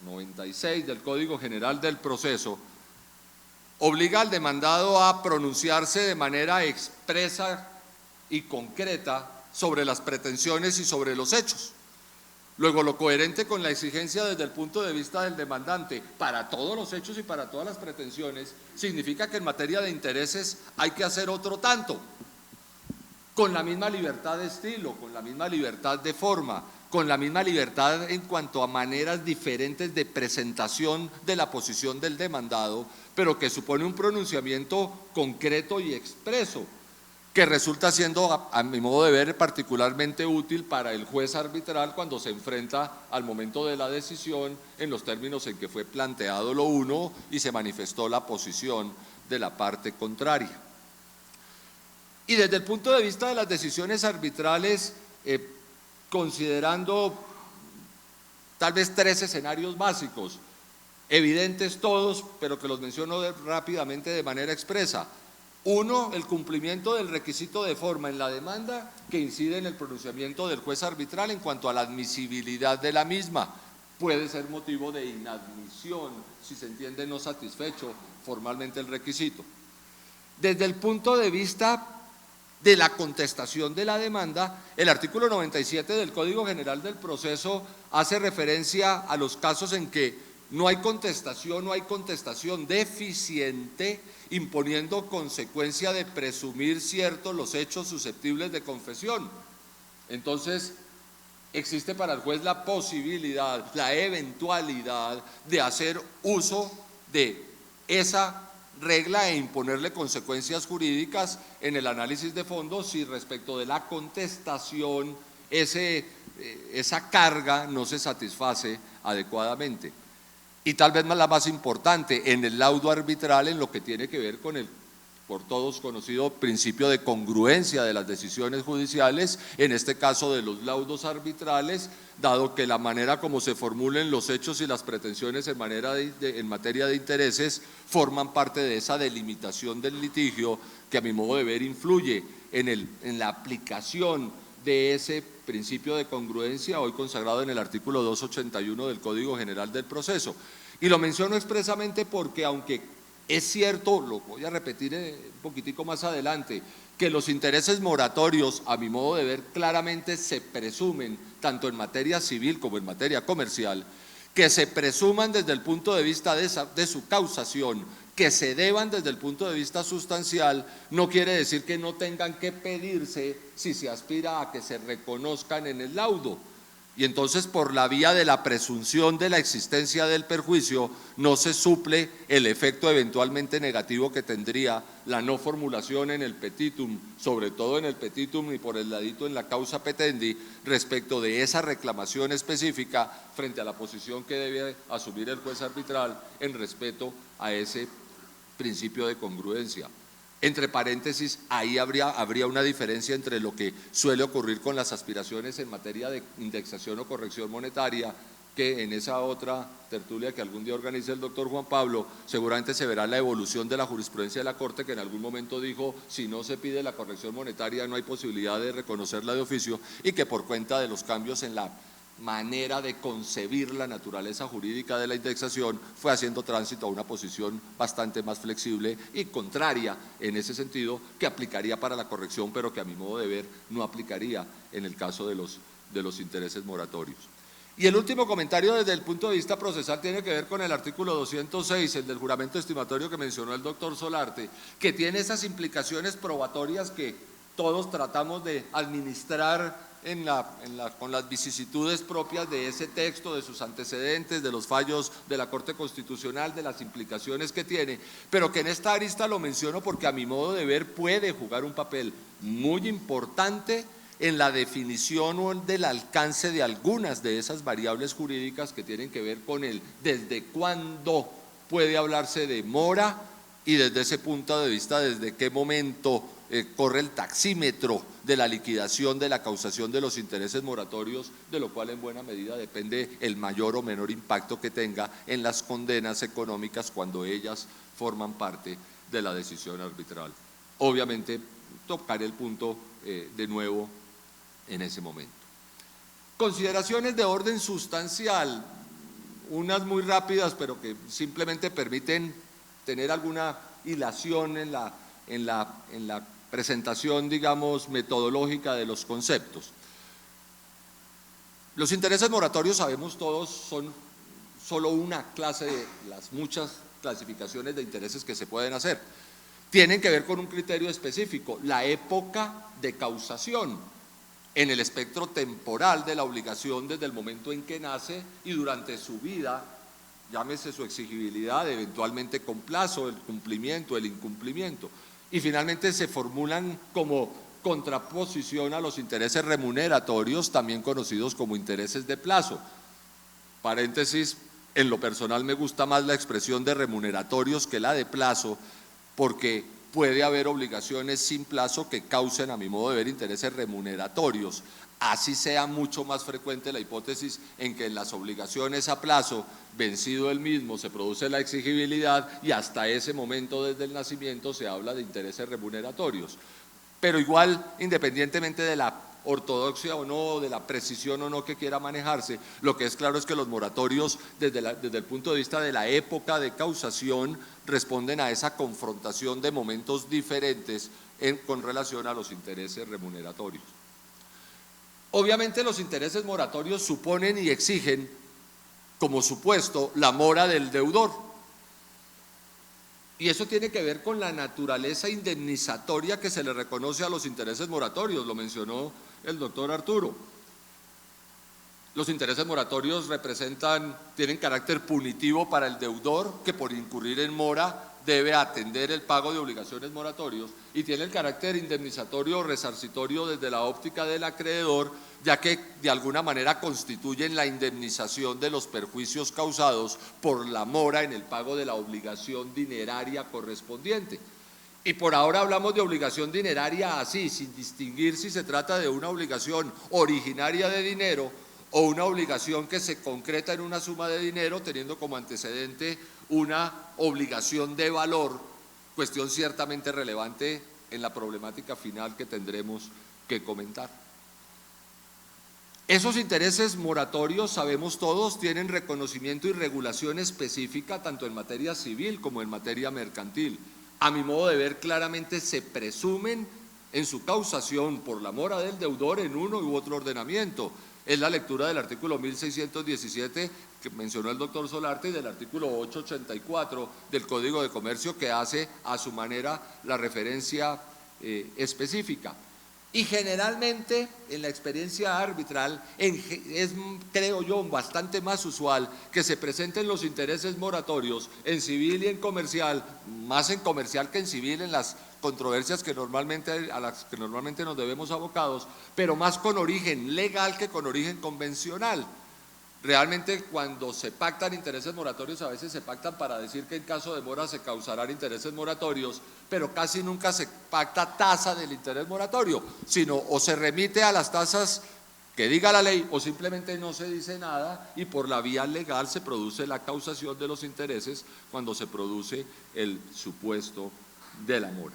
96 del Código General del Proceso, obliga al demandado a pronunciarse de manera expresa y concreta sobre las pretensiones y sobre los hechos. Luego, lo coherente con la exigencia desde el punto de vista del demandante para todos los hechos y para todas las pretensiones, significa que en materia de intereses hay que hacer otro tanto, con la misma libertad de estilo, con la misma libertad de forma, con la misma libertad en cuanto a maneras diferentes de presentación de la posición del demandado, pero que supone un pronunciamiento concreto y expreso, que resulta siendo, a mi modo de ver, particularmente útil para el juez arbitral cuando se enfrenta al momento de la decisión en los términos en que fue planteado lo uno y se manifestó la posición de la parte contraria. Y desde el punto de vista de las decisiones arbitrales, considerando tal vez 3 escenarios básicos, evidentes todos, pero que los menciono rápidamente de manera expresa. 1, el cumplimiento del requisito de forma en la demanda, que incide en el pronunciamiento del juez arbitral en cuanto a la admisibilidad de la misma. Puede ser motivo de inadmisión si se entiende no satisfecho formalmente el requisito. Desde el punto de vista de la contestación de la demanda, el artículo 97 del Código General del Proceso hace referencia a los casos en que no hay contestación deficiente, imponiendo consecuencia de presumir ciertos los hechos susceptibles de confesión. Entonces, existe para el juez la posibilidad, la eventualidad de hacer uso de esa regla e imponerle consecuencias jurídicas en el análisis de fondo si respecto de la contestación esa carga no se satisface adecuadamente. Y tal vez la más importante, en el laudo arbitral, en lo que tiene que ver con el por todos conocido principio de congruencia de las decisiones judiciales, en este caso de los laudos arbitrales, dado que la manera como se formulen los hechos y las pretensiones en materia de intereses forman parte de esa delimitación del litigio que a mi modo de ver influye en la aplicación de ese principio de congruencia hoy consagrado en el artículo 281 del Código General del Proceso. Y lo menciono expresamente porque, aunque es cierto, lo voy a repetir un poquitico más adelante, que los intereses moratorios, a mi modo de ver, claramente se presumen, tanto en materia civil como en materia comercial, que se presuman desde el punto de vista de su causación, que se deban desde el punto de vista sustancial, no quiere decir que no tengan que pedirse si se aspira a que se reconozcan en el laudo. Y entonces, por la vía de la presunción de la existencia del perjuicio, no se suple el efecto eventualmente negativo que tendría la no formulación en el petitum, sobre todo en el petitum y por el ladito en la causa petendi, respecto de esa reclamación específica frente a la posición que debe asumir el juez arbitral en respeto a ese principio de congruencia. Entre paréntesis, ahí habría una diferencia entre lo que suele ocurrir con las aspiraciones en materia de indexación o corrección monetaria que en esa otra tertulia que algún día organice el doctor Juan Pablo, seguramente se verá la evolución de la jurisprudencia de la Corte, que en algún momento dijo, si no se pide la corrección monetaria no hay posibilidad de reconocerla de oficio, y que por cuenta de los cambios en la manera de concebir la naturaleza jurídica de la indexación fue haciendo tránsito a una posición bastante más flexible y contraria en ese sentido, que aplicaría para la corrección, pero que a mi modo de ver no aplicaría en el caso de los intereses moratorios. Y el último comentario desde el punto de vista procesal tiene que ver con el artículo 206, el del juramento estimatorio que mencionó el doctor Solarte, que tiene esas implicaciones probatorias que todos tratamos de administrar con las vicisitudes propias de ese texto, de sus antecedentes, de los fallos de la Corte Constitucional, de las implicaciones que tiene, pero que en esta arista lo menciono porque a mi modo de ver puede jugar un papel muy importante en la definición o del alcance de algunas de esas variables jurídicas que tienen que ver con el desde cuándo puede hablarse de mora y desde ese punto de vista desde qué momento corre el taxímetro de la liquidación de la causación de los intereses moratorios, de lo cual en buena medida depende el mayor o menor impacto que tenga en las condenas económicas cuando ellas forman parte de la decisión arbitral. Obviamente tocaré el punto de nuevo en ese momento. Consideraciones de orden sustancial, unas muy rápidas, pero que simplemente permiten tener alguna hilación en la presentación, digamos, metodológica de los conceptos. Los intereses moratorios, sabemos todos, son solo una clase de las muchas clasificaciones de intereses que se pueden hacer. Tienen que ver con un criterio específico, la época de causación, en el espectro temporal de la obligación desde el momento en que nace y durante su vida, llámese su exigibilidad, eventualmente con plazo, el cumplimiento, el incumplimiento, y finalmente se formulan como contraposición a los intereses remuneratorios, también conocidos como intereses de plazo. Paréntesis, en lo personal me gusta más la expresión de remuneratorios que la de plazo, porque puede haber obligaciones sin plazo que causen, a mi modo de ver, intereses remuneratorios. Así sea mucho más frecuente la hipótesis en que en las obligaciones a plazo, vencido el mismo, se produce la exigibilidad y hasta ese momento desde el nacimiento se habla de intereses remuneratorios. Pero igual, independientemente de la ortodoxia o no, de la precisión o no que quiera manejarse, lo que es claro es que los moratorios desde el punto de vista de la época de causación responden a esa confrontación de momentos diferentes con relación a los intereses remuneratorios. Obviamente los intereses moratorios suponen y exigen como supuesto la mora del deudor, y eso tiene que ver con la naturaleza indemnizatoria que se le reconoce a los intereses moratorios, lo mencionó el doctor Arturo. Los intereses moratorios tienen carácter punitivo para el deudor, que por incurrir en mora debe atender el pago de obligaciones moratorios, y tiene el carácter indemnizatorio o resarcitorio desde la óptica del acreedor, ya que de alguna manera constituyen la indemnización de los perjuicios causados por la mora en el pago de la obligación dineraria correspondiente. Y por ahora hablamos de obligación dineraria así, sin distinguir si se trata de una obligación originaria de dinero o una obligación que se concreta en una suma de dinero, teniendo como antecedente una obligación de valor, cuestión ciertamente relevante en la problemática final que tendremos que comentar. Esos intereses moratorios, sabemos todos, tienen reconocimiento y regulación específica tanto en materia civil como en materia mercantil. A mi modo de ver, claramente se presumen en su causación por la mora del deudor en uno u otro ordenamiento. Es la lectura del artículo 1617 que mencionó el doctor Solarte y del artículo 884 del Código de Comercio, que hace a su manera la referencia específica. Y generalmente en la experiencia arbitral es, creo yo, bastante más usual que se presenten los intereses moratorios en civil y en comercial, más en comercial que en civil en las controversias a las que normalmente nos debemos abocados, pero más con origen legal que con origen convencional. Realmente cuando se pactan intereses moratorios a veces se pactan para decir que en caso de mora se causarán intereses moratorios, pero casi nunca se pacta tasa del interés moratorio, sino o se remite a las tasas que diga la ley o simplemente no se dice nada y por la vía legal se produce la causación de los intereses cuando se produce el supuesto de la mora.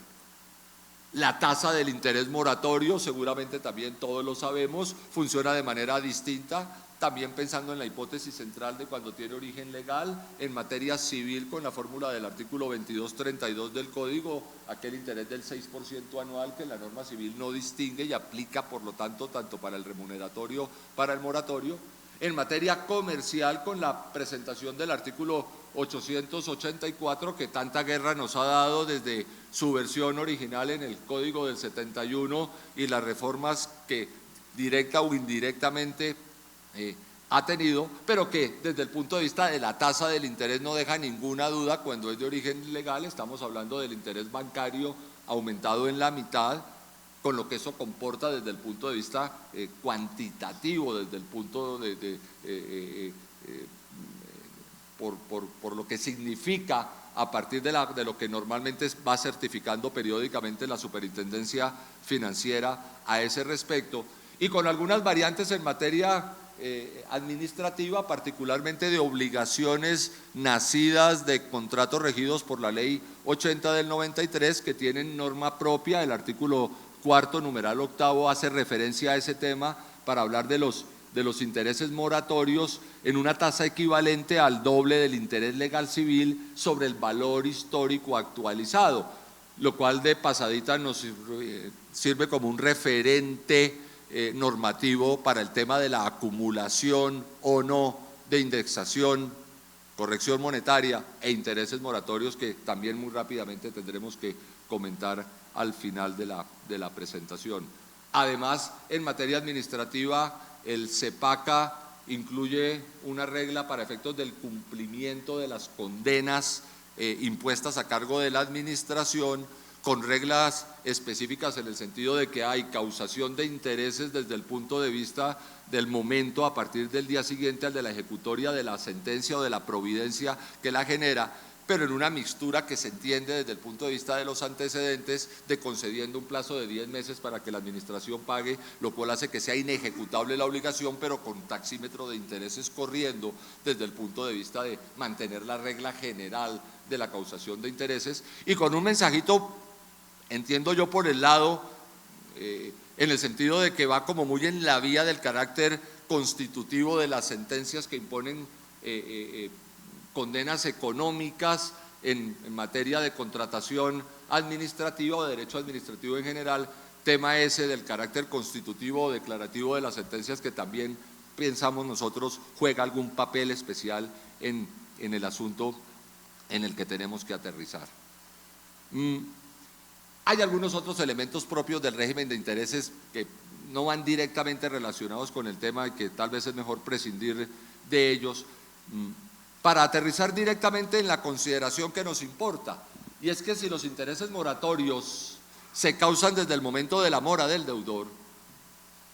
La tasa del interés moratorio, seguramente también todos lo sabemos, funciona de manera distinta, también pensando en la hipótesis central de cuando tiene origen legal, en materia civil con la fórmula del artículo 2232 del Código, aquel interés del 6% anual que la norma civil no distingue y aplica por lo tanto tanto para el remuneratorio, para el moratorio. En materia comercial con la presentación del artículo 884 que tanta guerra nos ha dado desde su versión original en el Código del 71 y las reformas que directa o indirectamente ha tenido, pero que desde el punto de vista de la tasa del interés no deja ninguna duda cuando es de origen legal. Estamos hablando del interés bancario aumentado en la mitad, con lo que eso comporta desde el punto de vista cuantitativo, desde el punto por lo que significa a partir de lo que normalmente va certificando periódicamente la Superintendencia Financiera a ese respecto, y con algunas variantes en materia administrativa, particularmente de obligaciones nacidas de contratos regidos por la Ley 80 del 93, que tienen norma propia. El artículo 4, numeral 8, hace referencia a ese tema para hablar de los intereses moratorios en una tasa equivalente al doble del interés legal civil sobre el valor histórico actualizado, lo cual de pasadita nos sirve como un referente normativo para el tema de la acumulación o no de indexación, corrección monetaria e intereses moratorios, que también muy rápidamente tendremos que comentar al final de la presentación. Además, en materia administrativa, el CEPACA incluye una regla para efectos del cumplimiento de las condenas impuestas a cargo de la administración, con reglas específicas en el sentido de que hay causación de intereses desde el punto de vista del momento a partir del día siguiente al de la ejecutoria de la sentencia o de la providencia que la genera, pero en una mixtura que se entiende desde el punto de vista de los antecedentes, de concediendo un plazo de 10 meses para que la administración pague, lo cual hace que sea inejecutable la obligación, pero con taxímetro de intereses corriendo desde el punto de vista de mantener la regla general de la causación de intereses, y con un mensajito, entiendo yo, por el lado, en el sentido de que va como muy en la vía del carácter constitutivo de las sentencias que imponen condenas económicas en materia de contratación administrativa o de derecho administrativo en general, tema ese del carácter constitutivo o declarativo de las sentencias que también pensamos nosotros juega algún papel especial en el asunto en el que tenemos que aterrizar. Hay algunos otros elementos propios del régimen de intereses que no van directamente relacionados con el tema y que tal vez es mejor prescindir de ellos para aterrizar directamente en la consideración que nos importa, y es que si los intereses moratorios se causan desde el momento de la mora del deudor,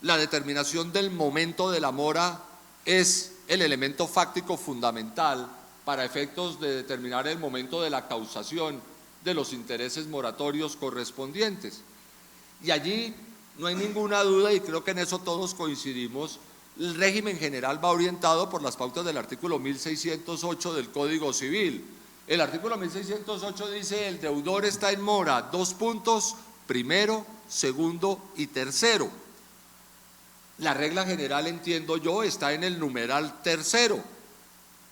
la determinación del momento de la mora es el elemento fáctico fundamental para efectos de determinar el momento de la causación de los intereses moratorios correspondientes. Y allí no hay ninguna duda, y creo que en eso todos coincidimos, el régimen general va orientado por las pautas del artículo 1608 del Código Civil. El artículo 1608 dice: el deudor está en mora, dos puntos, primero, segundo y tercero. La regla general, entiendo yo, está en el numeral tercero.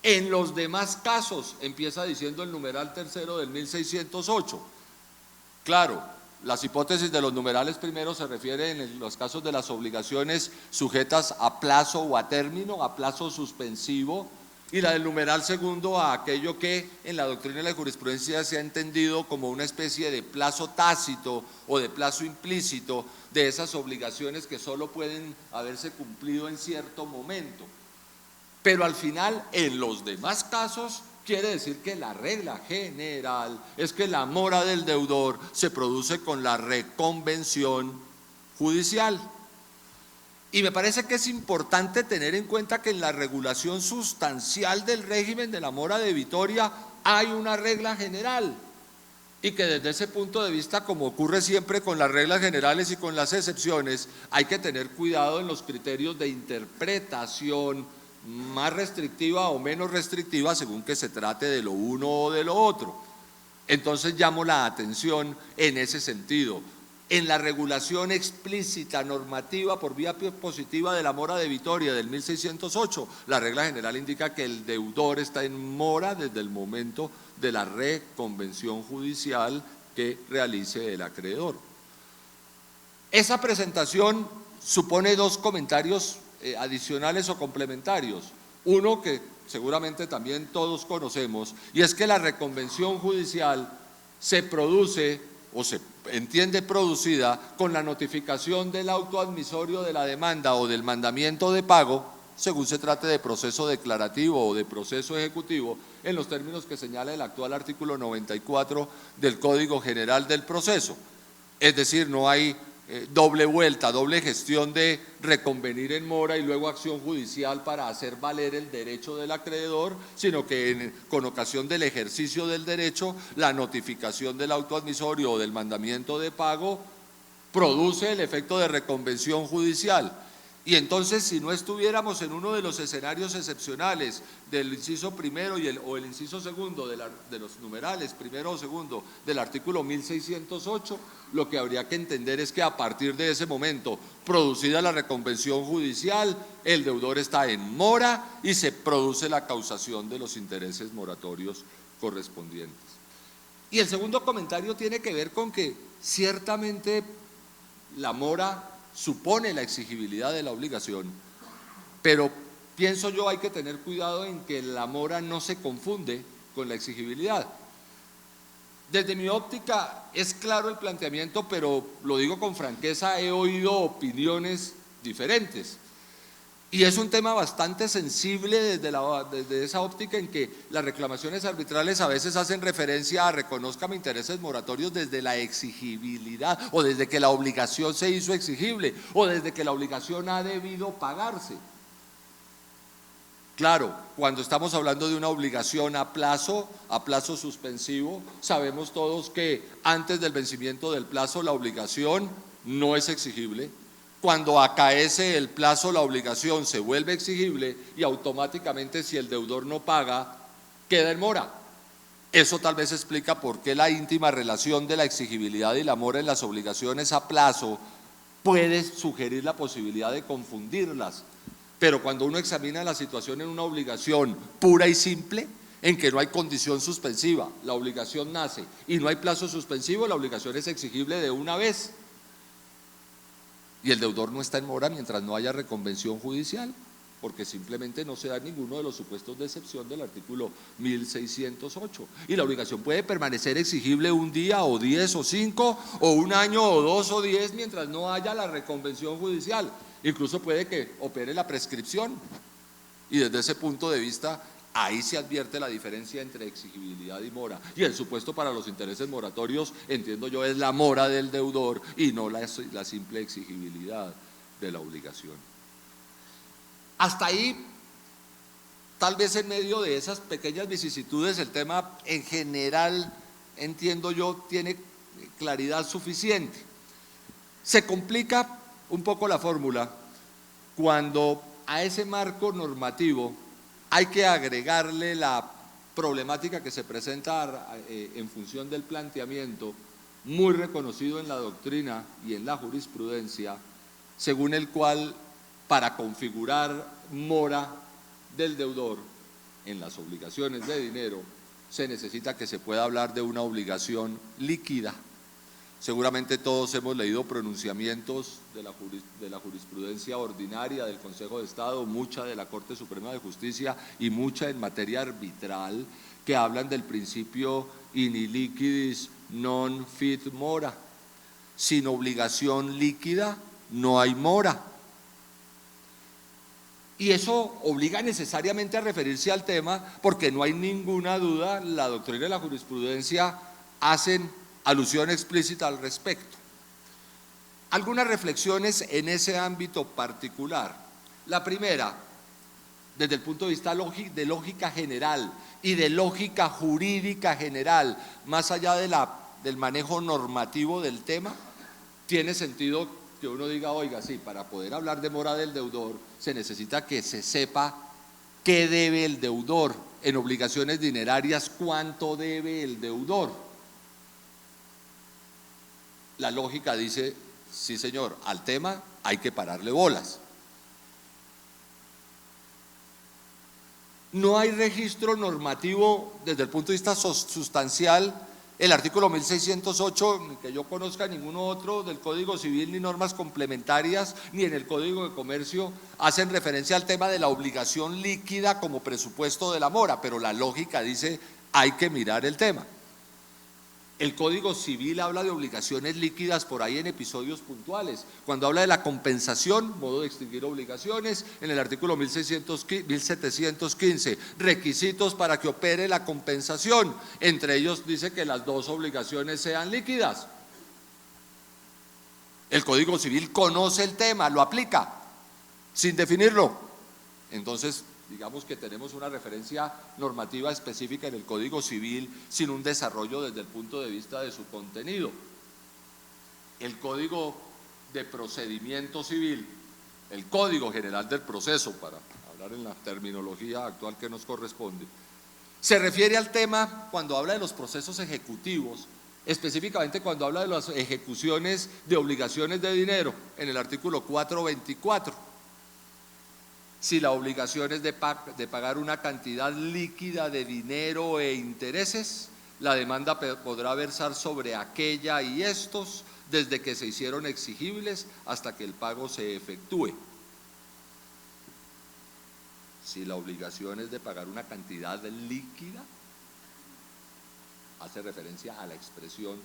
En los demás casos, empieza diciendo el numeral tercero del 1608. Claro, las hipótesis de los numerales primeros se refieren en los casos de las obligaciones sujetas a plazo o a término, a plazo suspensivo, y la del numeral segundo a aquello que en la doctrina y la jurisprudencia se ha entendido como una especie de plazo tácito o de plazo implícito de esas obligaciones que solo pueden haberse cumplido en cierto momento. Pero al final, en los demás casos, quiere decir que la regla general es que la mora del deudor se produce con la reconvención judicial. Y me parece que es importante tener en cuenta que en la regulación sustancial del régimen de la mora debitoria hay una regla general. y que desde ese punto de vista, como ocurre siempre con las reglas generales y con las excepciones, hay que tener cuidado en los criterios de interpretación más restrictiva o menos restrictiva según que se trate de lo uno o de lo otro. Entonces llamo la atención en ese sentido. En la regulación explícita normativa por vía positiva de la mora de Vitoria del 1608, la regla general indica que el deudor está en mora desde el momento de la reconvención judicial que realice el acreedor. Esa presentación supone dos comentarios adicionales o complementarios. Uno que seguramente también todos conocemos, y es que la reconvención judicial se produce o se entiende producida con la notificación del auto admisorio de la demanda o del mandamiento de pago, según se trate de proceso declarativo o de proceso ejecutivo, en los términos que señala el actual artículo 94 del Código General del Proceso. Es decir, no hay doble vuelta, doble gestión de reconvenir en mora y luego acción judicial para hacer valer el derecho del acreedor, sino que con ocasión del ejercicio del derecho, la notificación del auto admisorio o del mandamiento de pago produce el efecto de reconvención judicial. Y entonces, si no estuviéramos en uno de los escenarios excepcionales del inciso primero o el inciso segundo de los numerales, primero o segundo, del artículo 1608, lo que habría que entender es que a partir de ese momento, producida la reconvención judicial, el deudor está en mora y se produce la causación de los intereses moratorios correspondientes. Y el segundo comentario tiene que ver con que ciertamente la mora supone la exigibilidad de la obligación, pero pienso yo hay que tener cuidado en que la mora no se confunde con la exigibilidad. Desde mi óptica es claro el planteamiento, pero lo digo con franqueza, he oído opiniones diferentes. Y es un tema bastante sensible desde esa óptica en que las reclamaciones arbitrales a veces hacen referencia a reconózcame intereses moratorios desde la exigibilidad o desde que la obligación se hizo exigible o desde que la obligación ha debido pagarse. Claro, cuando estamos hablando de una obligación a plazo suspensivo, sabemos todos que antes del vencimiento del plazo la obligación no es exigible. Cuando acaece el plazo, la obligación se vuelve exigible y automáticamente, si el deudor no paga, queda en mora. Eso tal vez explica por qué la íntima relación de la exigibilidad y la mora en las obligaciones a plazo puede sugerir la posibilidad de confundirlas. Pero cuando uno examina la situación en una obligación pura y simple, en que no hay condición suspensiva, la obligación nace y no hay plazo suspensivo, la obligación es exigible de una vez. Y el deudor no está en mora mientras no haya reconvención judicial, porque simplemente no se da ninguno de los supuestos de excepción del artículo 1608. Y la obligación puede permanecer exigible un día o 10 o 5 o un año o 2 o 10 mientras no haya la reconvención judicial. Incluso puede que opere la prescripción. Y desde ese punto de vista, ahí se advierte la diferencia entre exigibilidad y mora. Y el supuesto para los intereses moratorios, entiendo yo, es la mora del deudor y no la simple exigibilidad de la obligación. Hasta ahí, tal vez en medio de esas pequeñas vicisitudes, el tema en general, entiendo yo, tiene claridad suficiente. Se complica un poco la fórmula cuando a ese marco normativo hay que agregarle la problemática que se presenta en función del planteamiento muy reconocido en la doctrina y en la jurisprudencia, según el cual para configurar mora del deudor en las obligaciones de dinero se necesita que se pueda hablar de una obligación líquida. Seguramente todos hemos leído pronunciamientos de la jurisprudencia ordinaria del Consejo de Estado, mucha de la Corte Suprema de Justicia y mucha en materia arbitral, que hablan del principio in illiquidis non fit mora. Sin obligación líquida no hay mora. Y eso obliga necesariamente a referirse al tema porque no hay ninguna duda, la doctrina y la jurisprudencia hacen alusión explícita al respecto. Algunas reflexiones en ese ámbito particular. La primera, desde el punto de vista de lógica general y de lógica jurídica general, más allá de la del manejo normativo del tema, tiene sentido que uno diga, oiga, sí, para poder hablar de mora del deudor se necesita que se sepa qué debe el deudor en obligaciones dinerarias, cuánto debe el deudor. La lógica dice, sí señor, al tema hay que pararle bolas. No hay registro normativo desde el punto de vista sustancial. El artículo 1608, ni que yo conozca ninguno otro del Código Civil, ni normas complementarias, ni en el Código de Comercio, hacen referencia al tema de la obligación líquida como presupuesto de la mora, pero la lógica dice, hay que mirar el tema. El Código Civil habla de obligaciones líquidas por ahí en episodios puntuales. Cuando habla de la compensación, modo de extinguir obligaciones, en el artículo 1715, requisitos para que opere la compensación. Entre ellos dice que las dos obligaciones sean líquidas. El Código Civil conoce el tema, lo aplica, sin definirlo. Entonces, digamos que tenemos una referencia normativa específica en el Código Civil sin un desarrollo desde el punto de vista de su contenido. El Código de Procedimiento Civil, el Código General del Proceso, para hablar en la terminología actual que nos corresponde, se refiere al tema cuando habla de los procesos ejecutivos, específicamente cuando habla de las ejecuciones de obligaciones de dinero, en el artículo 424. Si la obligación es de pagar una cantidad líquida de dinero e intereses, la demanda podrá versar sobre aquella y estos desde que se hicieron exigibles hasta que el pago se efectúe. Si la obligación es de pagar una cantidad líquida, hace referencia a la expresión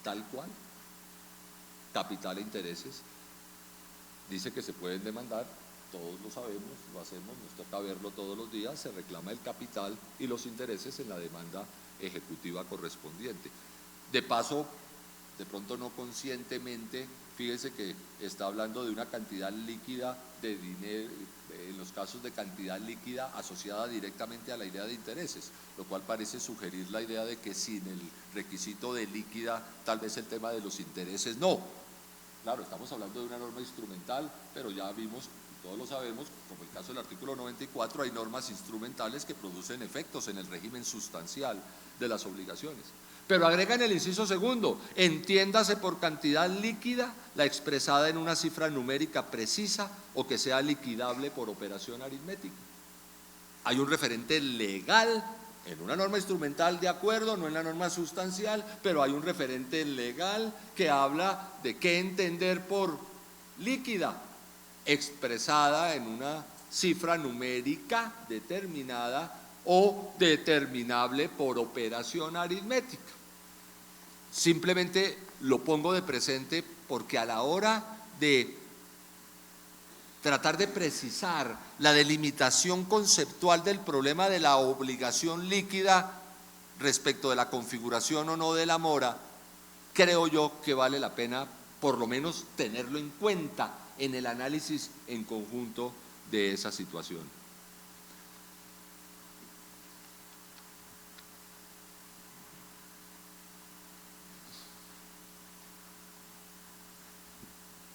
tal cual, capital e intereses, dice que se pueden demandar. Todos lo sabemos, lo hacemos, nos toca verlo todos los días, se reclama el capital y los intereses en la demanda ejecutiva correspondiente. De paso, de pronto no conscientemente, fíjese que está hablando de una cantidad líquida de dinero, en los casos de cantidad líquida asociada directamente a la idea de intereses, lo cual parece sugerir la idea de que sin el requisito de líquida, tal vez el tema de los intereses no. Claro, estamos hablando de una norma instrumental, pero ya vimos, todos lo sabemos, como el caso del artículo 94, hay normas instrumentales que producen efectos en el régimen sustancial de las obligaciones. Pero agrega en el inciso segundo, entiéndase por cantidad líquida la expresada en una cifra numérica precisa o que sea liquidable por operación aritmética. Hay un referente legal en una norma instrumental, de acuerdo, no en la norma sustancial, pero hay un referente legal que habla de qué entender por líquida, expresada en una cifra numérica determinada o determinable por operación aritmética. Simplemente lo pongo de presente porque a la hora de tratar de precisar la delimitación conceptual del problema de la obligación líquida respecto de la configuración o no de la mora, creo yo que vale la pena por lo menos tenerlo en cuenta en el análisis en conjunto de esa situación.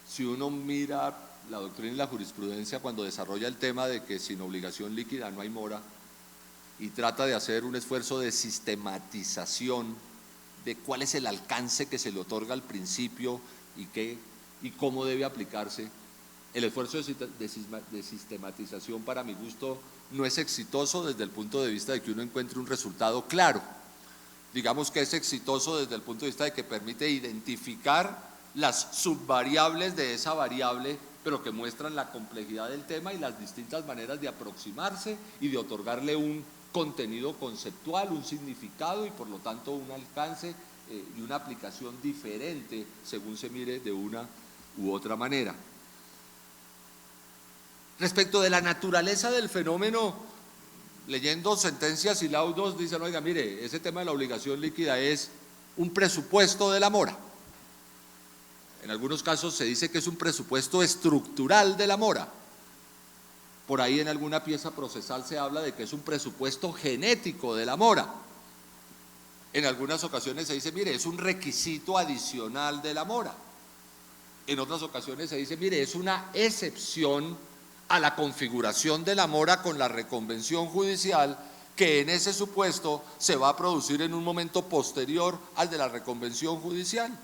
Si uno mira la doctrina y la jurisprudencia cuando desarrolla el tema de que sin obligación líquida no hay mora y trata de hacer un esfuerzo de sistematización de cuál es el alcance que se le otorga al principio y cómo debe aplicarse, el esfuerzo de sistematización para mi gusto no es exitoso desde el punto de vista de que uno encuentre un resultado claro. Digamos que es exitoso desde el punto de vista de que permite identificar las subvariables de esa variable, pero que muestran la complejidad del tema y las distintas maneras de aproximarse y de otorgarle un contenido conceptual, un significado y por lo tanto un alcance y una aplicación diferente según se mire de una u otra manera. Respecto de la naturaleza del fenómeno, leyendo sentencias y laudos dicen, oiga, mire, ese tema de la obligación líquida es un presupuesto de la mora. En algunos casos se dice que es un presupuesto estructural de la mora. Por ahí en alguna pieza procesal se habla de que es un presupuesto genético de la mora. En algunas ocasiones se dice, mire, es un requisito adicional de la mora. En otras ocasiones se dice, mire, es una excepción a la configuración de la mora con la reconvención judicial, que en ese supuesto se va a producir en un momento posterior al de la reconvención judicial.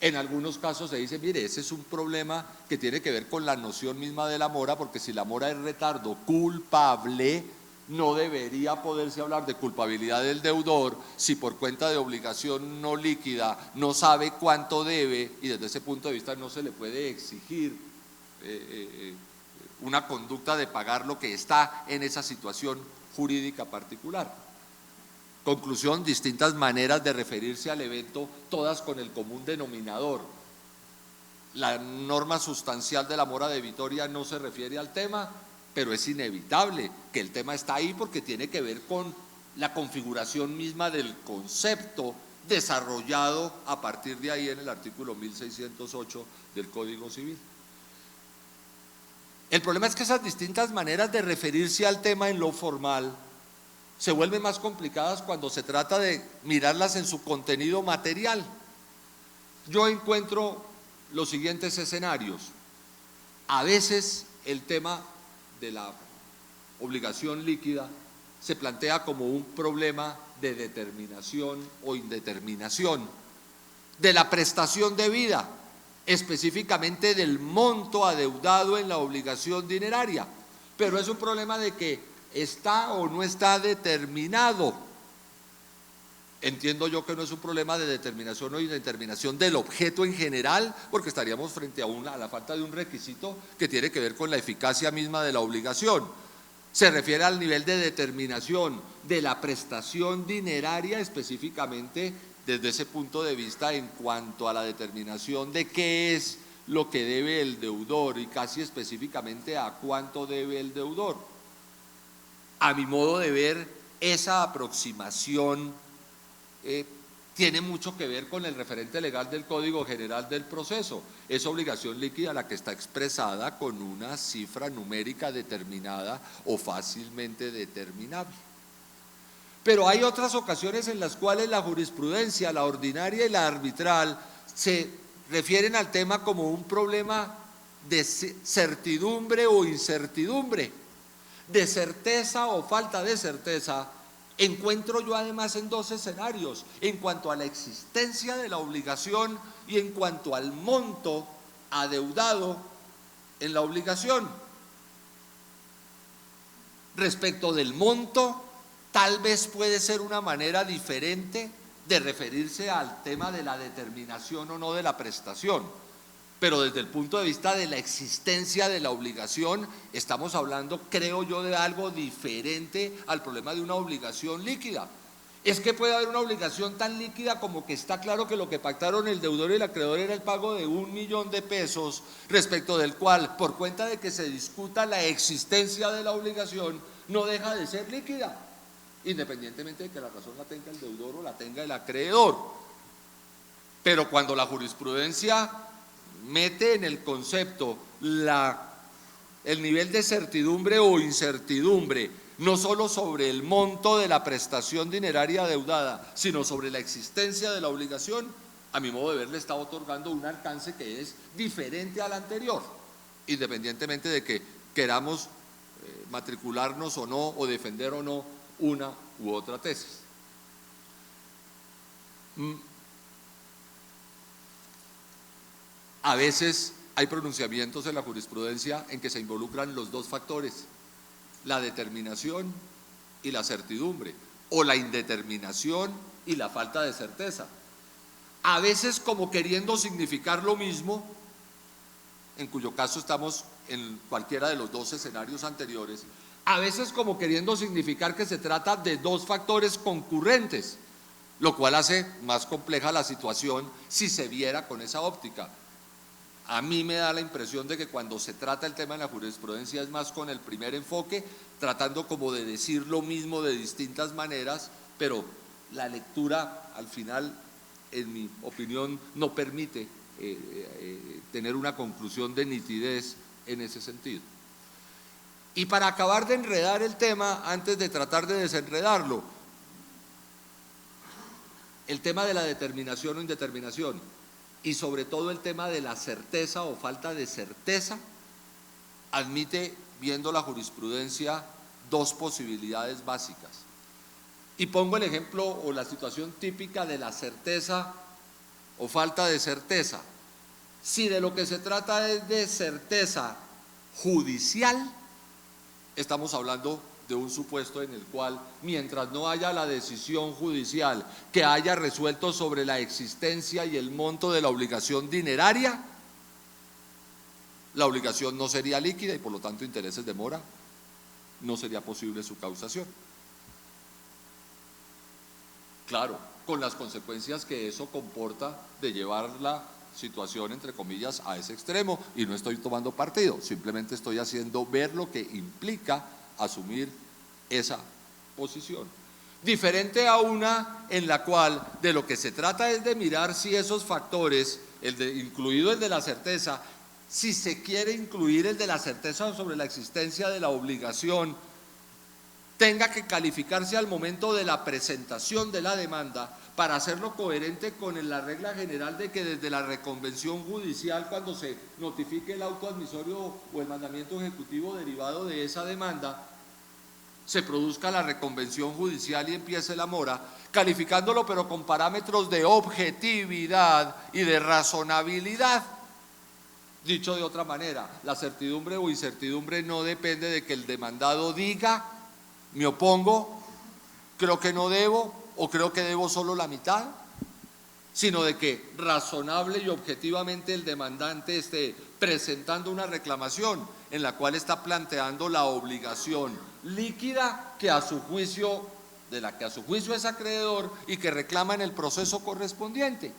En algunos casos se dice, mire, ese es un problema que tiene que ver con la noción misma de la mora, porque si la mora es retardo culpable, no debería poderse hablar de culpabilidad del deudor si por cuenta de obligación no líquida no sabe cuánto debe, y desde ese punto de vista no se le puede exigir una conducta de pagar lo que está en esa situación jurídica particular. Conclusión, distintas maneras de referirse al evento, todas con el común denominador. La norma sustancial de la mora debitoria no se refiere al tema, pero es inevitable que el tema está ahí porque tiene que ver con la configuración misma del concepto desarrollado a partir de ahí en el artículo 1608 del Código Civil. El problema es que esas distintas maneras de referirse al tema en lo formal se vuelven más complicadas cuando se trata de mirarlas en su contenido material. Yo encuentro los siguientes escenarios. A veces el tema de la obligación líquida se plantea como un problema de determinación o indeterminación, de la prestación debida, específicamente del monto adeudado en la obligación dineraria, pero es un problema de que ¿está o no está determinado? Entiendo yo que no es un problema de determinación o indeterminación del objeto en general, porque estaríamos frente a la falta de un requisito que tiene que ver con la eficacia misma de la obligación. Se refiere al nivel de determinación de la prestación dineraria, específicamente desde ese punto de vista en cuanto a la determinación de qué es lo que debe el deudor y casi específicamente a cuánto debe el deudor. A mi modo de ver, esa aproximación tiene mucho que ver con el referente legal del Código General del Proceso. Es obligación líquida la que está expresada con una cifra numérica determinada o fácilmente determinable. Pero hay otras ocasiones en las cuales la jurisprudencia, la ordinaria y la arbitral, se refieren al tema como un problema de certidumbre o incertidumbre, de certeza o falta de certeza. Encuentro yo además en dos escenarios, en cuanto a la existencia de la obligación y en cuanto al monto adeudado en la obligación. Respecto del monto, tal vez puede ser una manera diferente de referirse al tema de la determinación o no de la prestación, pero desde el punto de vista de la existencia de la obligación, estamos hablando, creo yo, de algo diferente al problema de una obligación líquida. Es que puede haber una obligación tan líquida como que está claro que lo que pactaron el deudor y el acreedor era el pago de 1 millón de pesos, respecto del cual, por cuenta de que se discuta la existencia de la obligación, no deja de ser líquida, independientemente de que la razón la tenga el deudor o la tenga el acreedor. Pero cuando la jurisprudencia mete en el concepto el nivel de certidumbre o incertidumbre, no solo sobre el monto de la prestación dineraria adeudada, sino sobre la existencia de la obligación, a mi modo de ver le está otorgando un alcance que es diferente al anterior, independientemente de que queramos matricularnos o no, o defender o no una u otra tesis. A veces hay pronunciamientos en la jurisprudencia en que se involucran los dos factores, la determinación y la certidumbre, o la indeterminación y la falta de certeza. A veces como queriendo significar lo mismo, en cuyo caso estamos en cualquiera de los dos escenarios anteriores, a veces como queriendo significar que se trata de dos factores concurrentes, lo cual hace más compleja la situación si se viera con esa óptica. A mí me da la impresión de que cuando se trata el tema en la jurisprudencia es más con el primer enfoque, tratando como de decir lo mismo de distintas maneras, pero la lectura al final, en mi opinión, no permite tener una conclusión de nitidez en ese sentido. Y para acabar de enredar el tema, antes de tratar de desenredarlo, el tema de la determinación o indeterminación y sobre todo el tema de la certeza o falta de certeza admite, viendo la jurisprudencia, dos posibilidades básicas. Y pongo el ejemplo o la situación típica de la certeza o falta de certeza. Si de lo que se trata es de certeza judicial, estamos hablando de un supuesto en el cual, mientras no haya la decisión judicial que haya resuelto sobre la existencia y el monto de la obligación dineraria, la obligación no sería líquida y por lo tanto intereses de mora no sería posible su causación. Claro, con las consecuencias que eso comporta de llevar la situación, entre comillas, a ese extremo, y no estoy tomando partido, simplemente estoy haciendo ver lo que implica asumir esa posición. Diferente a una en la cual de lo que se trata es de mirar si esos factores, incluido el de la certeza, si se quiere incluir el de la certeza sobre la existencia de la obligación, tenga que calificarse al momento de la presentación de la demanda para hacerlo coherente con la regla general de que desde la reconvención judicial, cuando se notifique el auto admisorio o el mandamiento ejecutivo derivado de esa demanda, se produzca la reconvención judicial y empiece la mora, calificándolo pero con parámetros de objetividad y de razonabilidad. Dicho de otra manera, la certidumbre o incertidumbre no depende de que el demandado diga: me opongo, creo que no debo o creo que debo solo la mitad, sino de que razonable y objetivamente el demandante esté presentando una reclamación en la cual está planteando la obligación líquida que a su juicio, de la que a su juicio es acreedor y que reclama en el proceso correspondiente.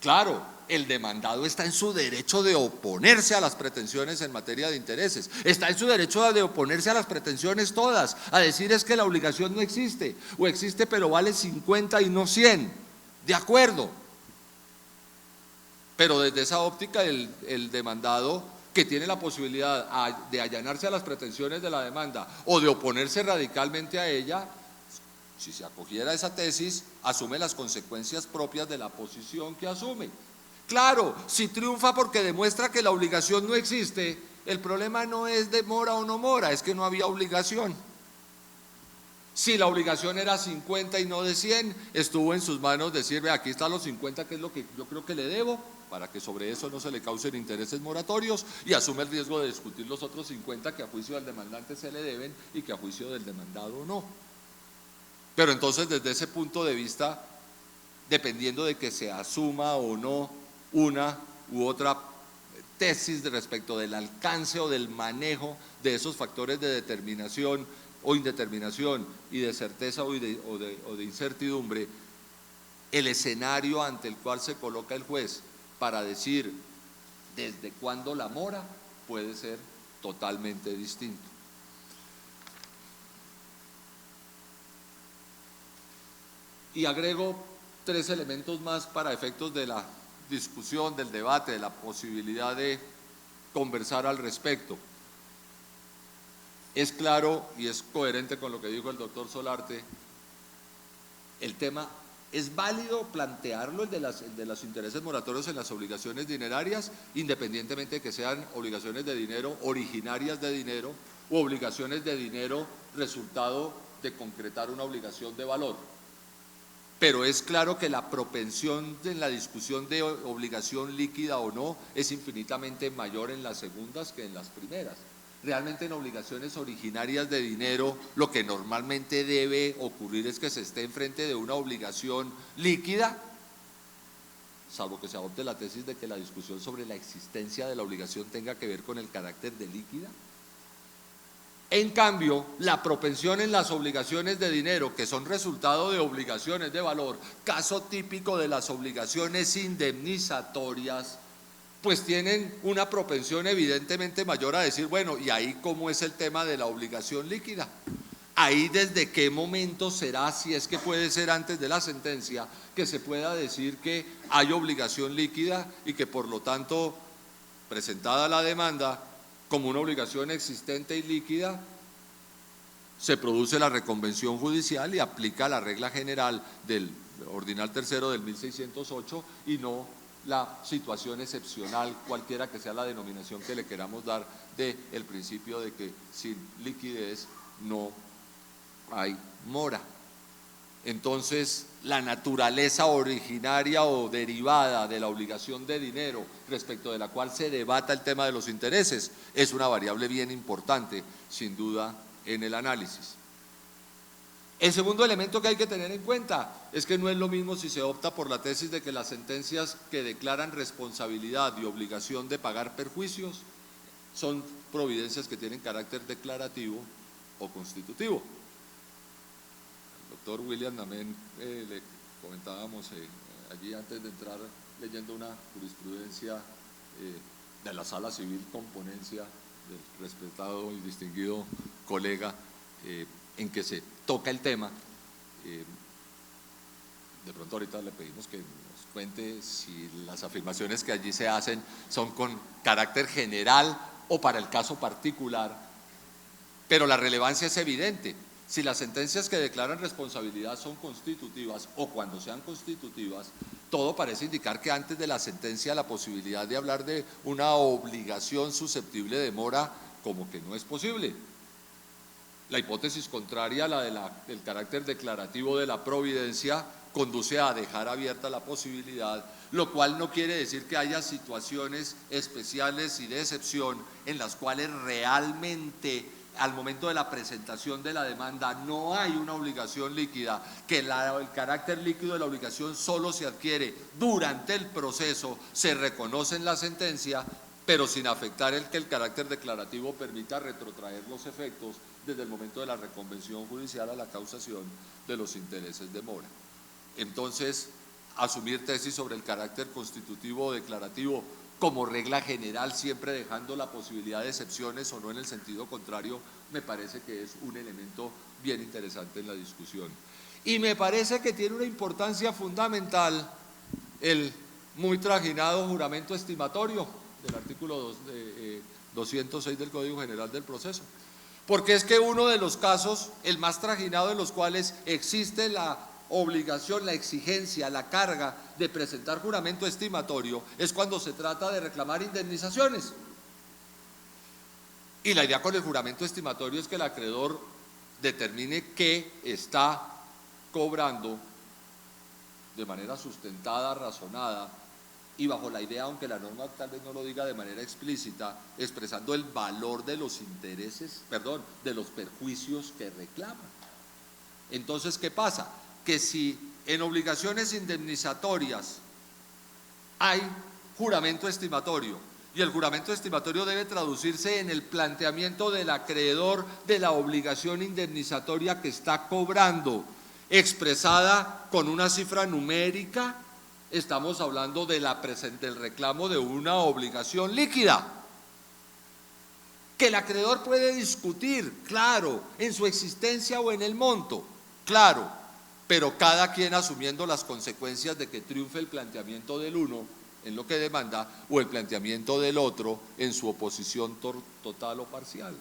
Claro, el demandado está en su derecho de oponerse a las pretensiones en materia de intereses, está en su derecho de oponerse a las pretensiones todas, a decir es que la obligación no existe, o existe pero vale 50 y no 100, de acuerdo. Pero desde esa óptica el demandado, que tiene la posibilidad de allanarse a las pretensiones de la demanda o de oponerse radicalmente a ella, si se acogiera a esa tesis, asume las consecuencias propias de la posición que asume. Claro, si triunfa porque demuestra que la obligación no existe, el problema no es de mora o no mora, es que no había obligación. Si la obligación era 50 y no de 100, estuvo en sus manos decir: aquí están los 50, que es lo que yo creo que le debo, para que sobre eso no se le causen intereses moratorios, y asume el riesgo de discutir los otros 50 que a juicio del demandante se le deben y que a juicio del demandado no. Pero entonces, desde ese punto de vista, dependiendo de que se asuma o no una u otra tesis respecto del alcance o del manejo de esos factores de determinación o indeterminación y de certeza o de incertidumbre, el escenario ante el cual se coloca el juez para decir desde cuándo la mora puede ser totalmente distinto. Y agrego 3 elementos más para efectos de la discusión, del debate, de la posibilidad de conversar al respecto. Es claro y es coherente con lo que dijo el doctor Solarte, el tema, ¿es válido plantearlo el de los intereses moratorios en las obligaciones dinerarias, independientemente de que sean obligaciones de dinero originarias de dinero u obligaciones de dinero resultado de concretar una obligación de valor? Pero es claro que la propensión en la discusión de obligación líquida o no es infinitamente mayor en las segundas que en las primeras. Realmente en obligaciones originarias de dinero lo que normalmente debe ocurrir es que se esté enfrente de una obligación líquida, salvo que se adopte la tesis de que la discusión sobre la existencia de la obligación tenga que ver con el carácter de líquida. En cambio, la propensión en las obligaciones de dinero, que son resultado de obligaciones de valor, caso típico de las obligaciones indemnizatorias, pues tienen una propensión evidentemente mayor a decir, bueno, ¿y ahí cómo es el tema de la obligación líquida? Ahí desde qué momento será, si es que puede ser antes de la sentencia, que se pueda decir que hay obligación líquida y que por lo tanto, presentada la demanda como una obligación existente y líquida, se produce la reconvención judicial y aplica la regla general del ordinal tercero del 1608 y no la situación excepcional, cualquiera que sea la denominación que le queramos dar, del principio de que sin liquidez no hay mora. Entonces, la naturaleza originaria o derivada de la obligación de dinero respecto de la cual se debata el tema de los intereses es una variable bien importante, sin duda, en el análisis. El segundo elemento que hay que tener en cuenta es que no es lo mismo si se opta por la tesis de que las sentencias que declaran responsabilidad y obligación de pagar perjuicios son providencias que tienen carácter declarativo o constitutivo. Al doctor William Namén le comentábamos allí antes de entrar leyendo una jurisprudencia de la Sala Civil con ponencia del respetado y distinguido colega en que se toca el tema. De pronto ahorita le pedimos que nos cuente si las afirmaciones que allí se hacen son con carácter general o para el caso particular, pero la relevancia es evidente. Si las sentencias que declaran responsabilidad son constitutivas o cuando sean constitutivas, todo parece indicar que antes de la sentencia la posibilidad de hablar de una obligación susceptible de mora como que no es posible. La hipótesis contraria a la del carácter declarativo de la providencia conduce a dejar abierta la posibilidad, lo cual no quiere decir que haya situaciones especiales y de excepción en las cuales realmente al momento de la presentación de la demanda no hay una obligación líquida, que el carácter líquido de la obligación solo se adquiere durante el proceso, se reconoce en la sentencia, pero sin afectar que el carácter declarativo permita retrotraer los efectos desde el momento de la reconvención judicial a la causación de los intereses de mora. Entonces, asumir tesis sobre el carácter constitutivo o declarativo como regla general, siempre dejando la posibilidad de excepciones o no en el sentido contrario, me parece que es un elemento bien interesante en la discusión. Y me parece que tiene una importancia fundamental el muy trajinado juramento estimatorio del artículo 206 del Código General del Proceso. Porque es que uno de los casos, el más trajinado en los cuales existe la obligación, la exigencia, la carga de presentar juramento estimatorio, es cuando se trata de reclamar indemnizaciones. Y la idea con el juramento estimatorio es que el acreedor determine qué está cobrando de manera sustentada, razonada, y bajo la idea, aunque la norma tal vez no lo diga de manera explícita, expresando el valor de los intereses, de los perjuicios que reclama. Entonces, ¿qué pasa? Que si en obligaciones indemnizatorias hay juramento estimatorio y el juramento estimatorio debe traducirse en el planteamiento del acreedor de la obligación indemnizatoria que está cobrando, expresada con una cifra numérica, estamos hablando del reclamo de una obligación líquida, que el acreedor puede discutir, claro, en su existencia o en el monto, claro, pero cada quien asumiendo las consecuencias de que triunfe el planteamiento del uno en lo que demanda o el planteamiento del otro en su oposición total o parcial.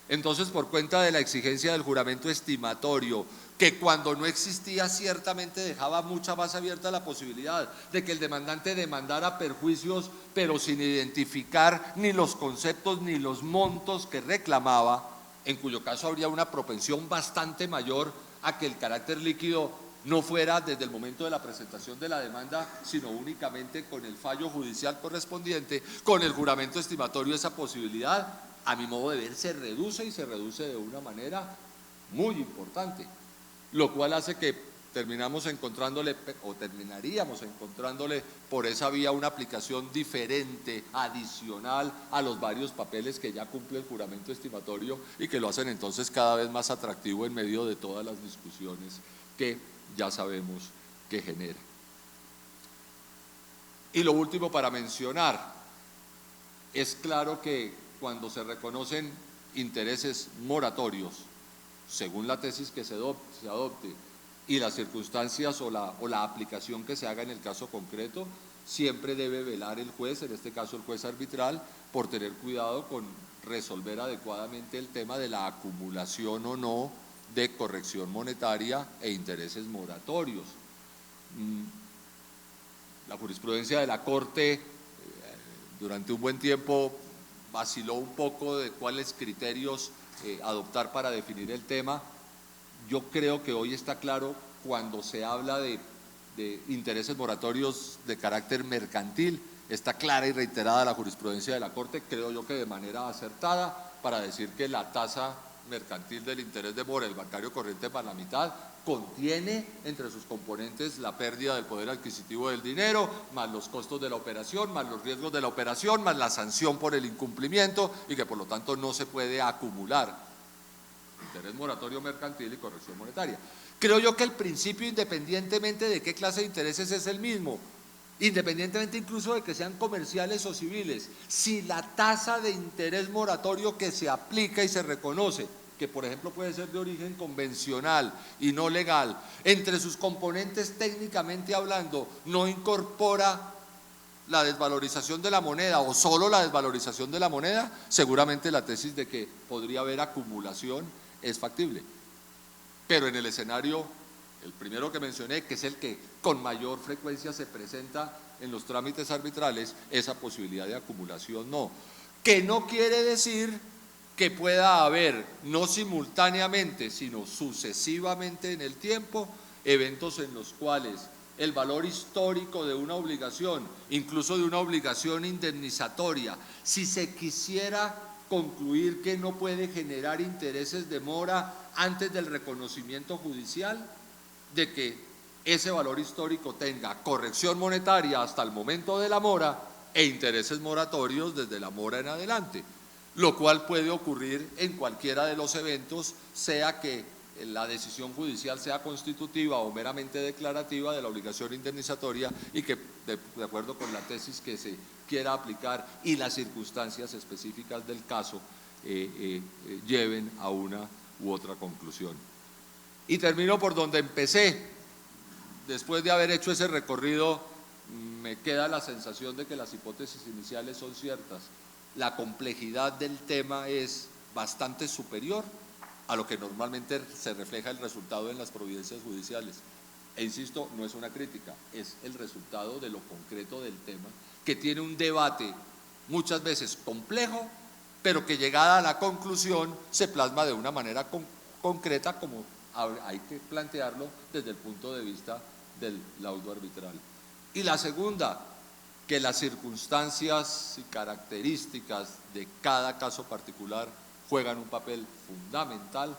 Entonces, por cuenta de la exigencia del juramento estimatorio, que cuando no existía ciertamente dejaba mucha más abierta la posibilidad de que el demandante demandara perjuicios, pero sin identificar ni los conceptos ni los montos que reclamaba, en cuyo caso habría una propensión bastante mayor a que el carácter líquido no fuera desde el momento de la presentación de la demanda, sino únicamente con el fallo judicial correspondiente. Con el juramento estimatorio esa posibilidad, a mi modo de ver, se reduce y se reduce de una manera muy importante, lo cual hace que terminaríamos encontrándole por esa vía una aplicación diferente, adicional a los varios papeles que ya cumple el juramento estimatorio y que lo hacen entonces cada vez más atractivo en medio de todas las discusiones que ya sabemos que genera. Y lo último para mencionar, es claro que cuando se reconocen intereses moratorios, según la tesis que se adopte y las circunstancias o la aplicación que se haga en el caso concreto, siempre debe velar el juez, en este caso el juez arbitral, por tener cuidado con resolver adecuadamente el tema de la acumulación o no de corrección monetaria e intereses moratorios. La jurisprudencia de la Corte durante un buen tiempo vaciló un poco de cuáles criterios adoptar para definir el tema. Yo creo que hoy está claro cuando se habla de intereses moratorios de carácter mercantil, está clara y reiterada la jurisprudencia de la Corte, creo yo que de manera acertada, para decir que la tasa mercantil del interés de mora, el bancario corriente para la mitad, contiene entre sus componentes la pérdida del poder adquisitivo del dinero, más los costos de la operación, más los riesgos de la operación, más la sanción por el incumplimiento, y que por lo tanto no se puede acumular interés moratorio mercantil y corrección monetaria. Creo yo que el principio, independientemente de qué clase de intereses, es el mismo, independientemente incluso de que sean comerciales o civiles. Si la tasa de interés moratorio que se aplica y se reconoce, que por ejemplo puede ser de origen convencional y no legal, entre sus componentes técnicamente hablando, no incorpora la desvalorización de la moneda o solo la desvalorización de la moneda, seguramente la tesis de que podría haber acumulación es factible. Pero en el escenario, el primero que mencioné, que es el que con mayor frecuencia se presenta en los trámites arbitrales, esa posibilidad de acumulación no. Que no quiere decir que pueda haber, no simultáneamente, sino sucesivamente en el tiempo, eventos en los cuales el valor histórico de una obligación, incluso de una obligación indemnizatoria, si se quisiera concluir que no puede generar intereses de mora antes del reconocimiento judicial, de que ese valor histórico tenga corrección monetaria hasta el momento de la mora e intereses moratorios desde la mora en adelante, lo cual puede ocurrir en cualquiera de los eventos, sea que la decisión judicial sea constitutiva o meramente declarativa de la obligación indemnizatoria, y que de acuerdo con la tesis que se quiera aplicar y las circunstancias específicas del caso lleven a una u otra conclusión. Y termino por donde empecé. Después de haber hecho ese recorrido, me queda la sensación de que las hipótesis iniciales son ciertas. La complejidad del tema es bastante superior a lo que normalmente se refleja el resultado en las providencias judiciales. E insisto, no es una crítica, es el resultado de lo concreto del tema, que tiene un debate muchas veces complejo, pero que llegada a la conclusión se plasma de una manera concreta, como hay que plantearlo desde el punto de vista del laudo arbitral. Y la segunda, que las circunstancias y características de cada caso particular juegan un papel fundamental,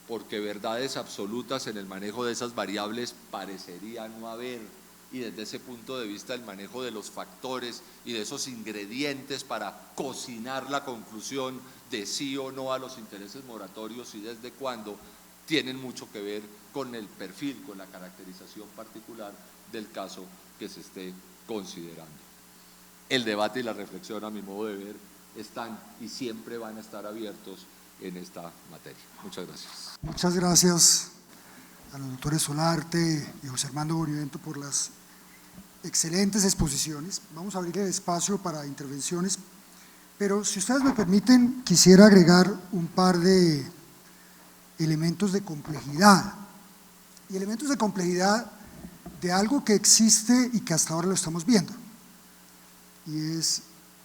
porque verdades absolutas en el manejo de esas variables parecería no haber, y desde ese punto de vista el manejo de los factores y de esos ingredientes para cocinar la conclusión de sí o no a los intereses moratorios y desde cuándo, tienen mucho que ver con el perfil, con la caracterización particular del caso que se esté considerando. El debate y la reflexión, a mi modo de ver, están y siempre van a estar abiertos en esta materia. Muchas gracias. Muchas gracias a los doctores Solarte y José Armando Bonivento por las excelentes exposiciones. Vamos a abrir el espacio para intervenciones, pero si ustedes me permiten, quisiera agregar un par de elementos de complejidad, y elementos de complejidad de algo que existe y que hasta ahora lo estamos viendo, y es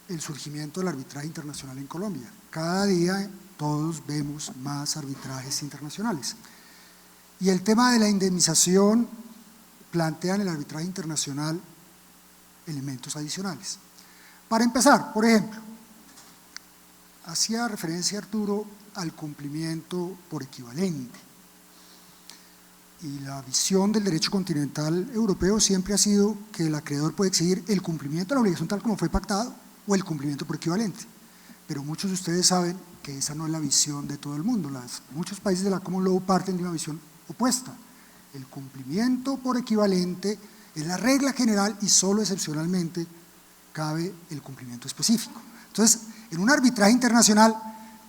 el surgimiento del arbitraje internacional en Colombia. Cada día todos vemos más arbitrajes internacionales, y el tema de la indemnización plantea en el arbitraje internacional elementos adicionales. Para empezar, por ejemplo, hacía referencia Arturo al cumplimiento por equivalente, y la visión del derecho continental europeo siempre ha sido que el acreedor puede exigir el cumplimiento de la obligación tal como fue pactado o el cumplimiento por equivalente, pero muchos de ustedes saben que esa no es la visión de todo el mundo. Muchos países de la Common Law parten de una visión opuesta. El cumplimiento por equivalente es la regla general y solo excepcionalmente cabe el cumplimiento específico. Entonces, en un arbitraje internacional,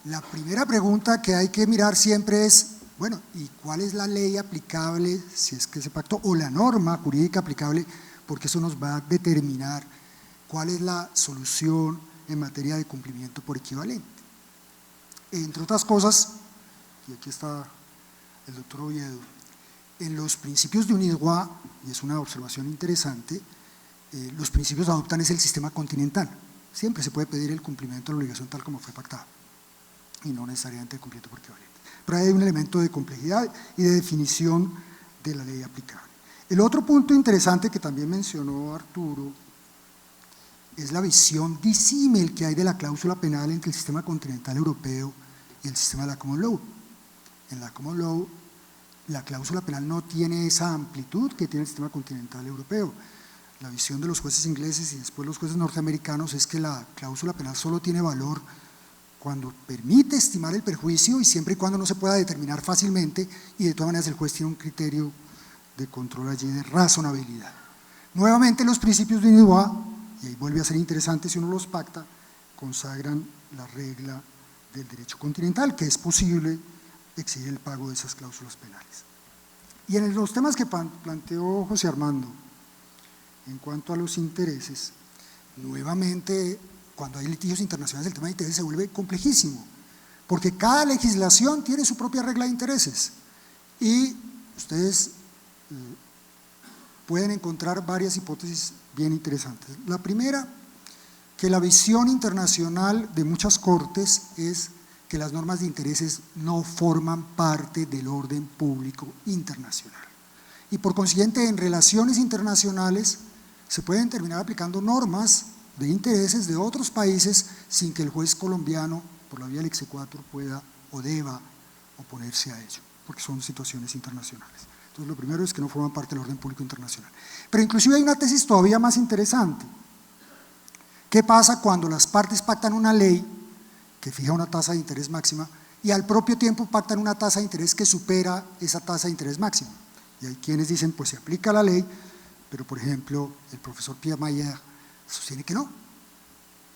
la primera pregunta que hay que mirar siempre es, bueno, ¿y cuál es la ley aplicable, si es que se pactó, o la norma jurídica aplicable? Porque eso nos va a determinar cuál es la solución en materia de cumplimiento por equivalente. Entre otras cosas, y aquí está el doctor Oviedo, en los principios de UNIDROIT, y es una observación interesante, los principios adoptan es el sistema continental. Siempre se puede pedir el cumplimiento de la obligación tal como fue pactado, y no necesariamente el cumplimiento por equivalente. Pero hay un elemento de complejidad y de definición de la ley aplicable. El otro punto interesante que también mencionó Arturo es la visión disímil que hay de la cláusula penal entre el sistema continental europeo y el sistema de la Common Law. En la Common Law, la cláusula penal no tiene esa amplitud que tiene el sistema continental europeo. La visión de los jueces ingleses y después los jueces norteamericanos es que la cláusula penal solo tiene valor cuando permite estimar el perjuicio y siempre y cuando no se pueda determinar fácilmente, y de todas maneras el juez tiene un criterio de control allí de razonabilidad. Nuevamente los principios de UNIDROIT, y ahí vuelve a ser interesante si uno los pacta, consagran la regla del derecho continental, que es posible exigir el pago de esas cláusulas penales. Y en los temas que planteó José Armando, en cuanto a los intereses, nuevamente, cuando hay litigios internacionales, el tema de intereses se vuelve complejísimo, porque cada legislación tiene su propia regla de intereses, y ustedes pueden encontrar varias hipótesis bien interesantes. La primera, que la visión internacional de muchas cortes es que las normas de intereses no forman parte del orden público internacional. Y por consiguiente, en relaciones internacionales se pueden terminar aplicando normas de intereses de otros países sin que el juez colombiano, por la vía del exequatur, pueda o deba oponerse a ello, porque son situaciones internacionales. Entonces, lo primero es que no forman parte del orden público internacional. Pero inclusive hay una tesis todavía más interesante. ¿Qué pasa cuando las partes pactan una ley que fija una tasa de interés máxima y al propio tiempo pactan una tasa de interés que supera esa tasa de interés máxima? Y hay quienes dicen, pues se aplica la ley, pero por ejemplo, el profesor Pierre Mayer sostiene que no,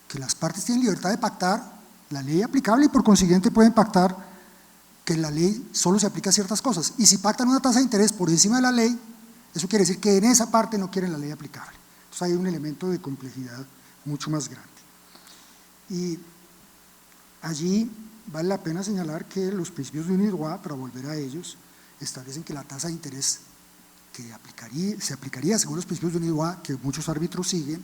que las partes tienen libertad de pactar la ley aplicable y por consiguiente pueden pactar que la ley solo se aplica a ciertas cosas. Y si pactan una tasa de interés por encima de la ley, eso quiere decir que en esa parte no quieren la ley aplicable. Entonces hay un elemento de complejidad mucho más grande. Y allí vale la pena señalar que los principios de UNIDROIT, para volver a ellos, establecen que la tasa de interés que se aplicaría según los principios de UNIDROIT, que muchos árbitros siguen,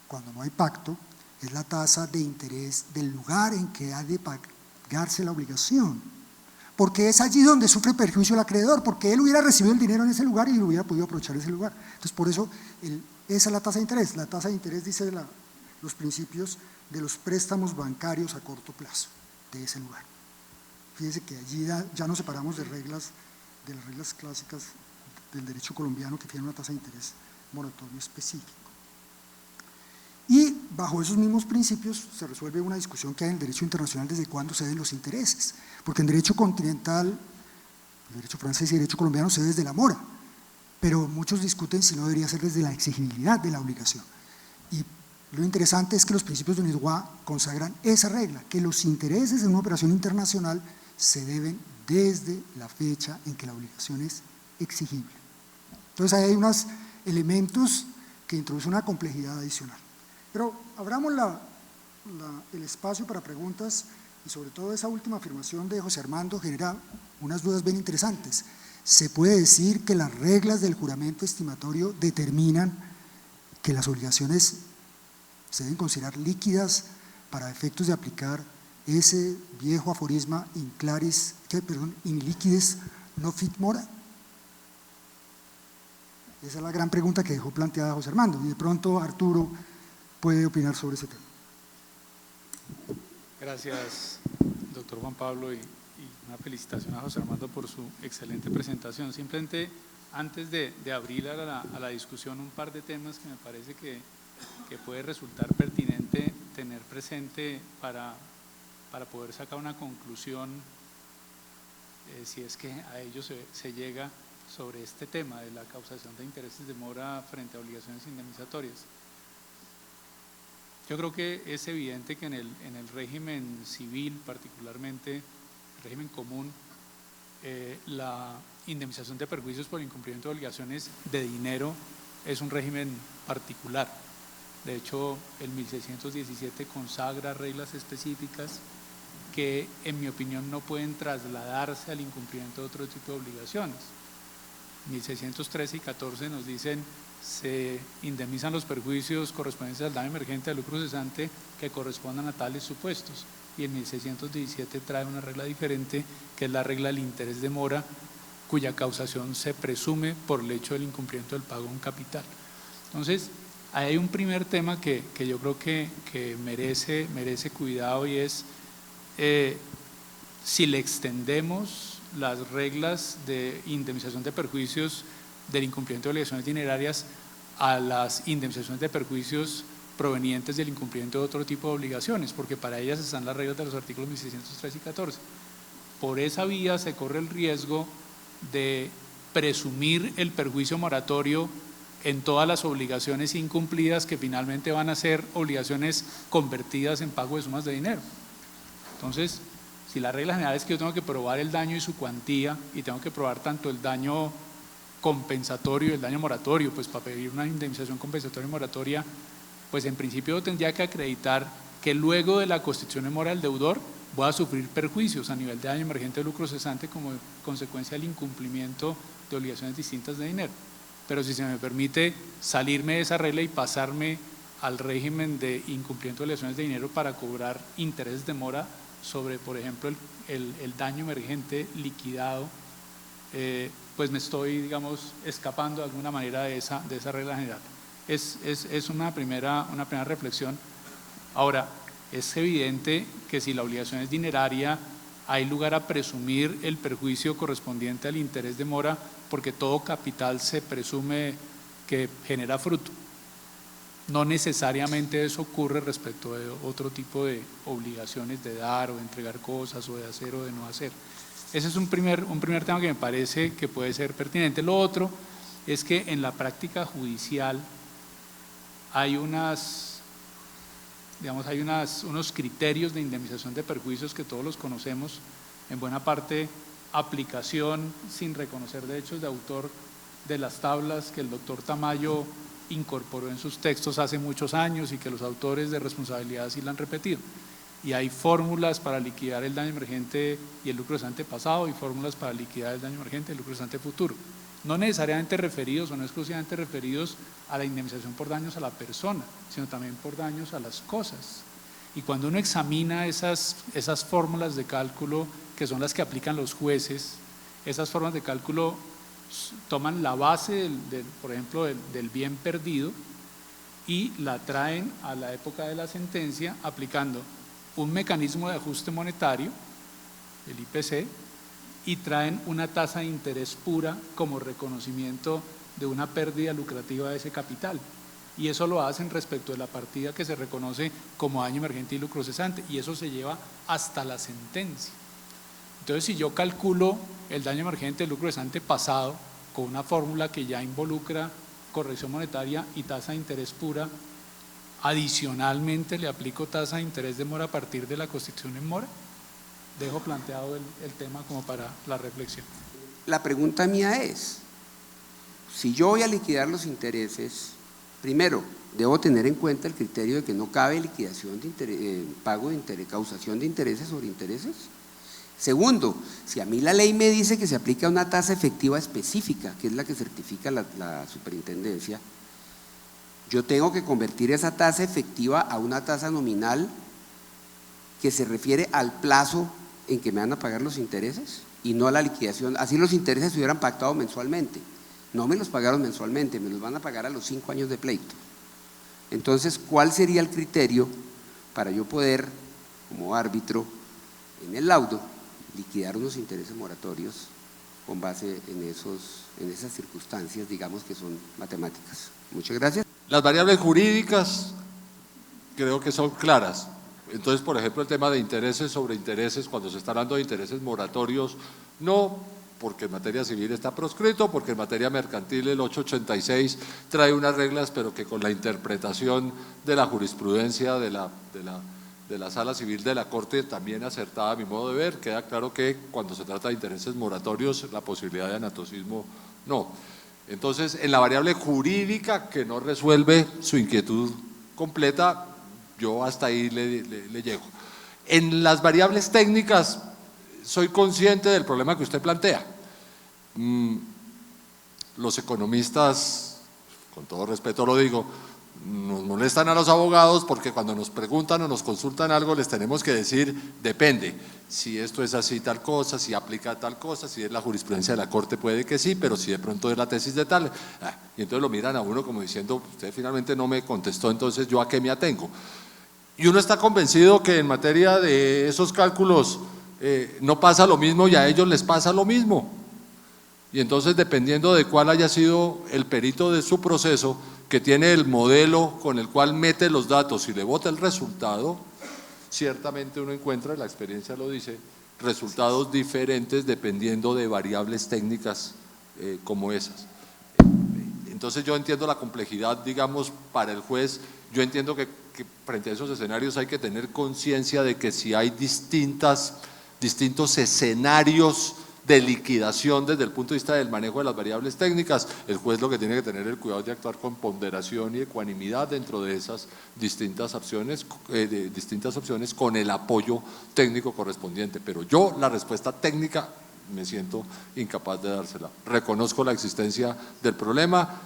cuando no hay pacto, es la tasa de interés del lugar en que ha de pagarse la obligación, porque es allí donde sufre perjuicio el acreedor, porque él hubiera recibido el dinero en ese lugar y hubiera podido aprovechar ese lugar. Entonces, por eso, esa es la tasa de interés. La tasa de interés dice los principios de los préstamos bancarios a corto plazo de ese lugar. Fíjese que allí ya nos separamos de las reglas clásicas del derecho colombiano que tiene una tasa de interés moratorio específico. Y bajo esos mismos principios se resuelve una discusión que hay en el derecho internacional desde cuándo se den los intereses, porque en derecho continental, el derecho francés y el derecho colombiano se ve desde la mora, pero muchos discuten si no debería ser desde la exigibilidad de la obligación. Y lo interesante es que los principios de UNIDROIT consagran esa regla, que los intereses en una operación internacional se deben desde la fecha en que la obligación es exigible. Entonces hay unos elementos que introducen una complejidad adicional. Pero abramos el espacio para preguntas y sobre todo esa última afirmación de José Armando genera unas dudas bien interesantes. ¿Se puede decir que las reglas del juramento estimatorio determinan que las obligaciones se deben considerar líquidas para efectos de aplicar ese viejo aforisma in liquides no fit mora? Esa es la gran pregunta que dejó planteada José Armando, y de pronto Arturo puede opinar sobre ese tema. Gracias, doctor Juan Pablo, y una felicitación a José Armando por su excelente presentación. Simplemente, antes de abrir a la discusión, un par de temas que me parece que puede resultar pertinente tener presente para poder sacar una conclusión, si es que a ello se llega, sobre este tema de la causación de intereses de mora frente a obligaciones indemnizatorias. Yo creo que es evidente que en el régimen civil, particularmente el régimen común, la indemnización de perjuicios por incumplimiento de obligaciones de dinero es un régimen particular. De hecho, el 1617 consagra reglas específicas que en mi opinión no pueden trasladarse al incumplimiento de otro tipo de obligaciones. 1613 y 14 nos dicen se indemnizan los perjuicios correspondientes al daño emergente, al lucro cesante que correspondan a tales supuestos, y el 1617 trae una regla diferente, que es la regla del interés de mora, cuya causación se presume por el hecho del incumplimiento del pago en capital. Entonces, ahí hay un primer tema que yo creo que merece cuidado, y es si le extendemos las reglas de indemnización de perjuicios del incumplimiento de obligaciones dinerarias a las indemnizaciones de perjuicios provenientes del incumplimiento de otro tipo de obligaciones, porque para ellas están las reglas de los artículos 1603 y 14. Por esa vía se corre el riesgo de presumir el perjuicio moratorio en todas las obligaciones incumplidas, que finalmente van a ser obligaciones convertidas en pago de sumas de dinero. Entonces, si la regla general es que yo tengo que probar el daño y su cuantía, y tengo que probar tanto el daño compensatorio y el daño moratorio, pues para pedir una indemnización compensatoria y moratoria, pues en principio tendría que acreditar que luego de la constitución de mora del deudor voy a sufrir perjuicios a nivel de daño emergente de lucro cesante como consecuencia del incumplimiento de obligaciones distintas de dinero. Pero si se me permite salirme de esa regla y pasarme al régimen de incumplimiento de obligaciones de dinero para cobrar intereses de mora sobre, por ejemplo, el daño emergente liquidado, pues me estoy, digamos, escapando de alguna manera de esa regla general. Es una primera reflexión. Ahora, es evidente que si la obligación es dineraria, hay lugar a presumir el perjuicio correspondiente al interés de mora, porque todo capital se presume que genera fruto. No necesariamente eso ocurre respecto de otro tipo de obligaciones de dar o de entregar cosas, o de hacer o de no hacer. Ese es un primer tema que me parece que puede ser pertinente. Lo otro es que en la práctica judicial hay unos criterios de indemnización de perjuicios que todos los conocemos, en buena parte aplicación sin reconocer derechos de autor de las tablas que el doctor Tamayo incorporó en sus textos hace muchos años y que los autores de responsabilidad sí la han repetido. Y hay fórmulas para liquidar el daño emergente y el lucro cesante pasado, y fórmulas para liquidar el daño emergente y el lucro cesante futuro. No necesariamente referidos o no exclusivamente referidos a la indemnización por daños a la persona, sino también por daños a las cosas. Y cuando uno examina esas fórmulas de cálculo, que son las que aplican los jueces, esas formas de cálculo toman la base, por ejemplo, del bien perdido, y la traen a la época de la sentencia aplicando un mecanismo de ajuste monetario, el IPC, y traen una tasa de interés pura como reconocimiento de una pérdida lucrativa de ese capital. Y eso lo hacen respecto de la partida que se reconoce como daño emergente y lucro cesante, y eso se lleva hasta la sentencia. Entonces, si yo calculo el daño emergente y el lucro cesante pasado con una fórmula que ya involucra corrección monetaria y tasa de interés pura, adicionalmente le aplico tasa de interés de mora a partir de la constitución en mora. Dejo planteado el tema como para la reflexión. La pregunta mía es, si yo voy a liquidar los intereses, primero, debo tener en cuenta el criterio de que no cabe liquidación de pago de interés, causación de intereses sobre intereses. Segundo, si a mí la ley me dice que se aplica una tasa efectiva específica, que es la que certifica la superintendencia, yo tengo que convertir esa tasa efectiva a una tasa nominal que se refiere al plazo en que me van a pagar los intereses y no a la liquidación. Así los intereses se hubieran pactado mensualmente, no me los pagaron mensualmente, me los van a pagar a los 5 años de pleito. Entonces, ¿cuál sería el criterio para yo poder, como árbitro, en el laudo, liquidar unos intereses moratorios con base en esas circunstancias, digamos, que son matemáticas? Muchas gracias. Las variables jurídicas creo que son claras. Entonces, por ejemplo, el tema de intereses sobre intereses, cuando se está hablando de intereses moratorios, no, porque en materia civil está proscrito, porque en materia mercantil el 886 trae unas reglas, pero que con la interpretación de la jurisprudencia de la Sala Civil de la Corte, también acertada a mi modo de ver, queda claro que cuando se trata de intereses moratorios, la posibilidad de anatocismo no. Entonces, en la variable jurídica que no resuelve su inquietud completa, yo hasta ahí le llego. En las variables técnicas soy consciente del problema que usted plantea. Los economistas, con todo respeto lo digo, nos molestan a los abogados porque cuando nos preguntan o nos consultan algo les tenemos que decir, depende, si esto es así tal cosa, si aplica tal cosa, si es la jurisprudencia de la Corte puede que sí, pero si de pronto es la tesis de tal, y entonces lo miran a uno como diciendo, usted finalmente no me contestó, entonces ¿yo a qué me atengo? Y uno está convencido que en materia de esos cálculos no pasa lo mismo y a ellos les pasa lo mismo. Y entonces, dependiendo de cuál haya sido el perito de su proceso, que tiene el modelo con el cual mete los datos y le bota el resultado, ciertamente uno encuentra, la experiencia lo dice, resultados diferentes dependiendo de variables técnicas como esas. Entonces yo entiendo la complejidad, digamos, para el juez, yo entiendo que frente a esos escenarios hay que tener conciencia de que si hay distintos escenarios de liquidación desde el punto de vista del manejo de las variables técnicas, el juez lo que tiene que tener el cuidado de actuar con ponderación y ecuanimidad dentro de esas distintas opciones con el apoyo técnico correspondiente. Pero yo la respuesta técnica me siento incapaz de dársela. Reconozco la existencia del problema,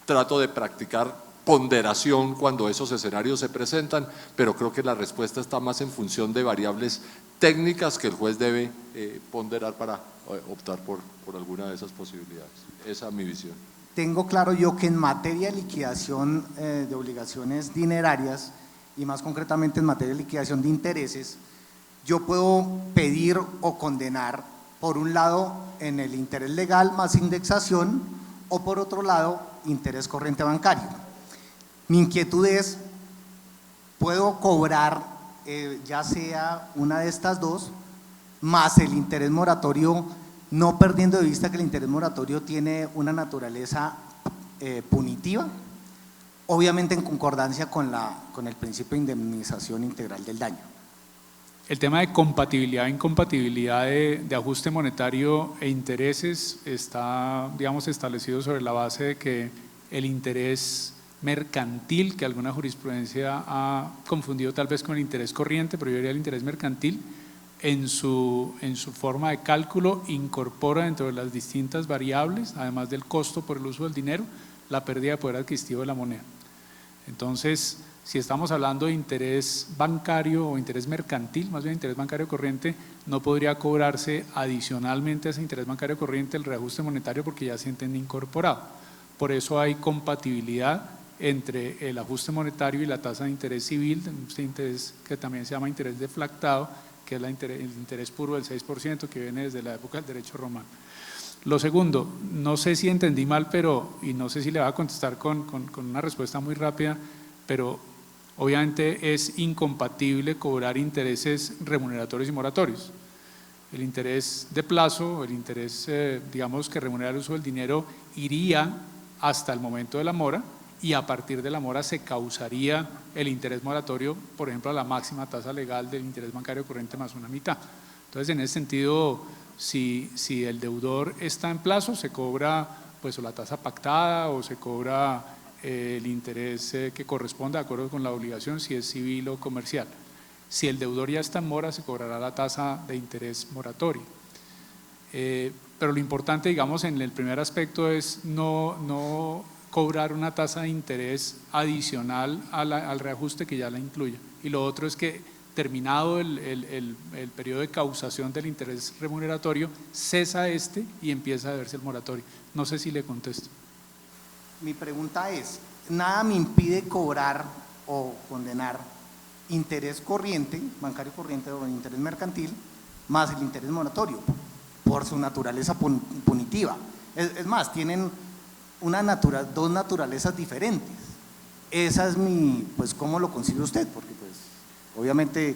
trato de practicar ponderación cuando esos escenarios se presentan, pero creo que la respuesta está más en función de variables técnicas que el juez debe ponderar para optar por alguna de esas posibilidades. Esa es mi visión. Tengo claro yo que en materia de liquidación de obligaciones dinerarias y más concretamente en materia de liquidación de intereses, yo puedo pedir o condenar por un lado en el interés legal más indexación o por otro lado interés corriente bancario. Mi inquietud es, ¿puedo cobrar ya sea una de estas dos, más el interés moratorio, no perdiendo de vista que el interés moratorio tiene una naturaleza punitiva, obviamente en concordancia con el principio de indemnización integral del daño? El tema de compatibilidad e incompatibilidad de ajuste monetario e intereses está, digamos, establecido sobre la base de que el interés mercantil, que alguna jurisprudencia ha confundido tal vez con el interés corriente, pero yo diría el interés mercantil, en su forma de cálculo incorpora dentro de las distintas variables, además del costo por el uso del dinero, la pérdida de poder adquisitivo de la moneda. Entonces, si estamos hablando de interés bancario o interés mercantil, más bien interés bancario corriente, no podría cobrarse adicionalmente a ese interés bancario corriente el reajuste monetario porque ya se entiende incorporado. Por eso hay compatibilidad entre el ajuste monetario y la tasa de interés civil, este interés que también se llama interés deflactado, que es el interés puro del 6% que viene desde la época del derecho romano. Lo segundo, no sé si entendí mal, y no sé si le va a contestar con una respuesta muy rápida, pero obviamente es incompatible cobrar intereses remuneratorios y moratorios. El interés de plazo, el interés, digamos, que remunera el uso del dinero, iría hasta el momento de la mora, y a partir de la mora se causaría el interés moratorio, por ejemplo, a la máxima tasa legal del interés bancario corriente más una mitad. Entonces, en ese sentido, si el deudor está en plazo, se cobra pues o la tasa pactada o se cobra el interés que corresponde de acuerdo con la obligación, si es civil o comercial. Si el deudor ya está en mora, se cobrará la tasa de interés moratorio. Pero lo importante, digamos, en el primer aspecto es no cobrar una tasa de interés adicional al reajuste que ya la incluya. Y lo otro es que terminado el periodo de causación del interés remuneratorio, cesa y empieza a verse el moratorio. No sé si le contesto. Mi pregunta es, nada me impide cobrar o condenar interés corriente, bancario corriente o interés mercantil, más el interés moratorio, por su naturaleza punitiva. Es más, tienen dos naturalezas diferentes. Esa es pues ¿cómo lo concibe usted? Porque pues obviamente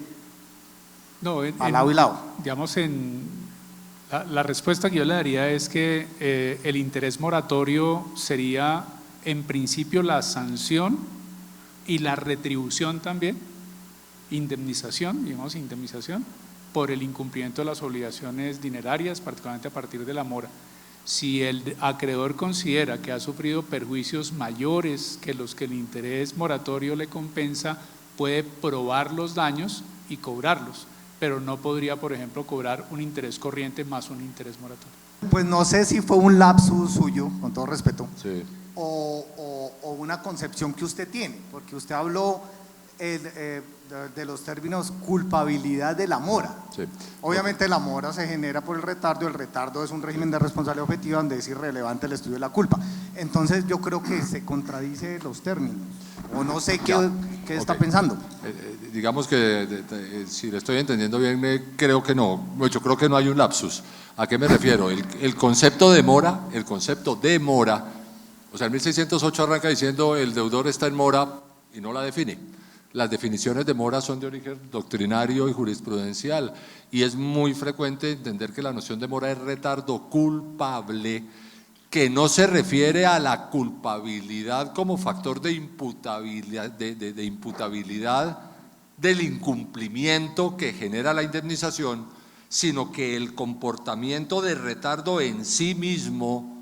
no, al lado y lado. Digamos, la respuesta que yo le daría es que el interés moratorio sería en principio la sanción y la retribución también, indemnización por el incumplimiento de las obligaciones dinerarias, particularmente a partir de la mora. Si el acreedor considera que ha sufrido perjuicios mayores que los que el interés moratorio le compensa, puede probar los daños y cobrarlos, pero no podría, por ejemplo, cobrar un interés corriente más un interés moratorio. Pues no sé si fue un lapsus suyo, con todo respeto, Sí. o una concepción que usted tiene, porque usted habló de los términos culpabilidad de la mora. Sí. Obviamente la mora se genera por el retardo es un régimen de responsabilidad objetiva donde es irrelevante el estudio de la culpa. Entonces yo creo que se contradice los términos, o no sé qué está pensando. Digamos que si le estoy entendiendo bien, creo que no. Yo creo que no hay un lapsus. ¿A qué me refiero? El concepto de mora, o sea, el 1608 arranca diciendo el deudor está en mora y no la define. Las definiciones de mora son de origen doctrinario y jurisprudencial, y es muy frecuente entender que la noción de mora es retardo culpable, que no se refiere a la culpabilidad como factor de imputabilidad, de imputabilidad del incumplimiento que genera la indemnización, sino que el comportamiento de retardo en sí mismo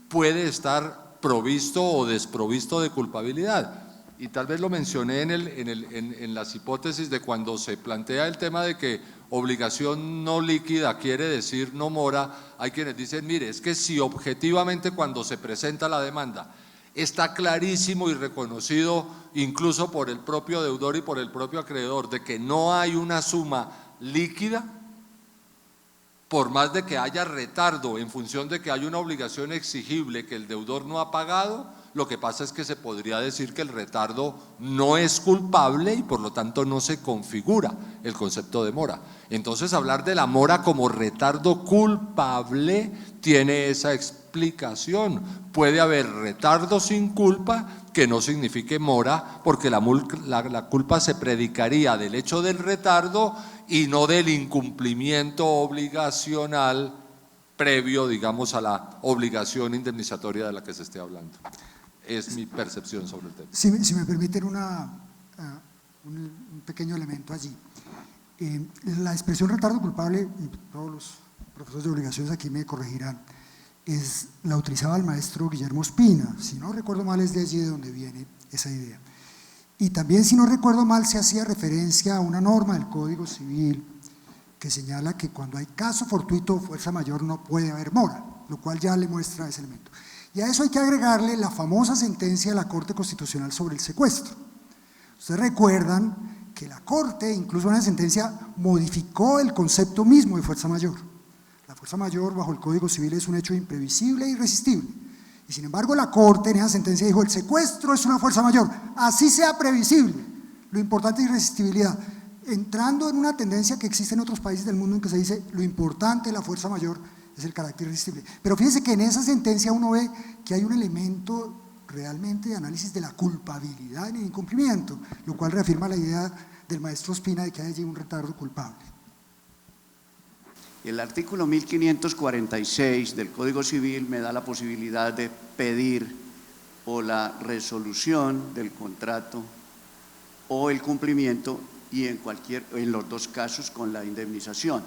puede estar provisto o desprovisto de culpabilidad. Y tal vez lo mencioné en las hipótesis de cuando se plantea el tema de que obligación no líquida quiere decir no mora. Hay quienes dicen, mire, es que si objetivamente cuando se presenta la demanda está clarísimo y reconocido incluso por el propio deudor y por el propio acreedor de que no hay una suma líquida, por más de que haya retardo en función de que hay una obligación exigible que el deudor no ha pagado, lo que pasa es que se podría decir que el retardo no es culpable y por lo tanto no se configura el concepto de mora. Entonces hablar de la mora como retardo culpable tiene esa explicación. Puede haber retardo sin culpa que no signifique mora, porque la culpa se predicaría del hecho del retardo y no del incumplimiento obligacional previo, digamos, a la obligación indemnizatoria de la que se esté hablando. Es mi percepción sobre el tema. Si me permiten un pequeño elemento allí. La expresión retardo culpable, y todos los profesores de obligaciones aquí me corregirán, la utilizaba el maestro Guillermo Ospina. Si no recuerdo mal, es de allí de donde viene esa idea. Y también, si no recuerdo mal, se hacía referencia a una norma del Código Civil que señala que cuando hay caso fortuito o fuerza mayor no puede haber mora, lo cual ya le muestra ese elemento. Y a eso hay que agregarle la famosa sentencia de la Corte Constitucional sobre el secuestro. Ustedes recuerdan que la Corte, incluso en una sentencia, modificó el concepto mismo de fuerza mayor. La fuerza mayor bajo el Código Civil es un hecho imprevisible e irresistible. Y sin embargo la Corte en esa sentencia dijo, el secuestro es una fuerza mayor, así sea previsible. Lo importante es irresistibilidad. Entrando en una tendencia que existe en otros países del mundo en que se dice, lo importante de la fuerza mayor es el carácter irresistible. Pero fíjense que en esa sentencia uno ve que hay un elemento realmente de análisis de la culpabilidad en el incumplimiento, lo cual reafirma la idea del maestro Ospina de que hay allí un retardo culpable. El artículo 1546 del Código Civil me da la posibilidad de pedir o la resolución del contrato o el cumplimiento, y en los dos casos con la indemnización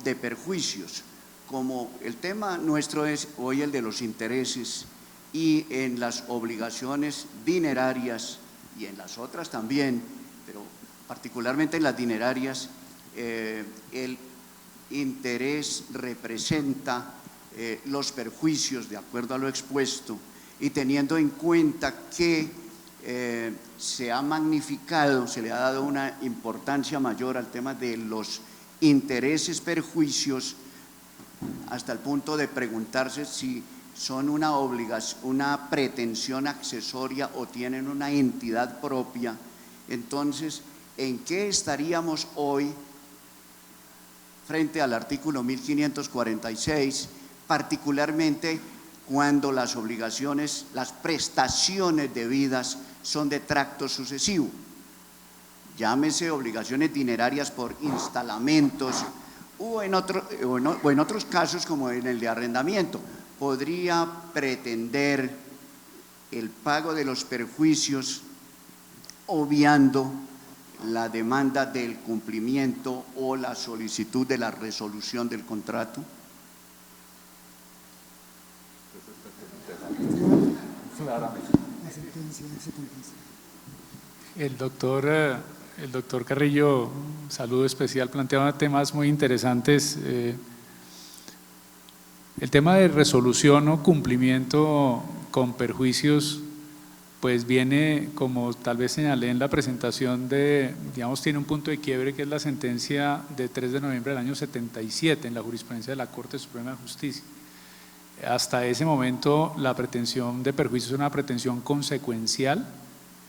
de perjuicios. Como el tema nuestro es hoy el de los intereses, y en las obligaciones dinerarias y en las otras también, pero particularmente en las dinerarias, el interés representa los perjuicios de acuerdo a lo expuesto, y teniendo en cuenta que se ha magnificado, se le ha dado una importancia mayor al tema de los intereses perjuicios, hasta el punto de preguntarse si son una obligación, una pretensión accesoria o tienen una entidad propia. Entonces, ¿en qué estaríamos hoy frente al artículo 1546, particularmente cuando las obligaciones, las prestaciones debidas son de tracto sucesivo? Llámese obligaciones dinerarias por instalamentos o en otros casos como en el de arrendamiento. Podría pretender el pago de los perjuicios obviando la demanda del cumplimiento o la solicitud de la resolución del contrato. El doctor El doctor Carrillo, saludo especial, planteaba temas muy interesantes. El tema de resolución o cumplimiento con perjuicios, pues viene, como tal vez señalé en la presentación, tiene un punto de quiebre que es la sentencia de 3 de noviembre del año 77 en la jurisprudencia de la Corte Suprema de Justicia. Hasta ese momento la pretensión de perjuicio es una pretensión consecuencial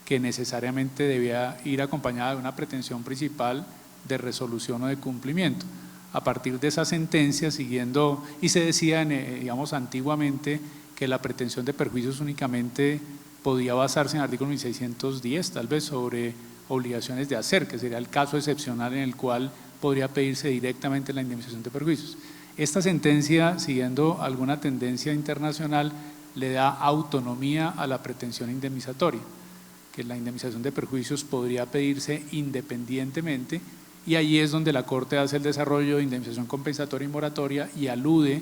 que necesariamente debía ir acompañada de una pretensión principal de resolución o de cumplimiento. A partir de esa sentencia, siguiendo, y se decía, digamos, antiguamente que la pretensión de perjuicios únicamente podía basarse en el artículo 1610, tal vez sobre obligaciones de hacer, que sería el caso excepcional en el cual podría pedirse directamente la indemnización de perjuicios. Esta sentencia, siguiendo alguna tendencia internacional, le da autonomía a la pretensión indemnizatoria, que la indemnización de perjuicios podría pedirse independientemente, y allí es donde la Corte hace el desarrollo de indemnización compensatoria y moratoria y alude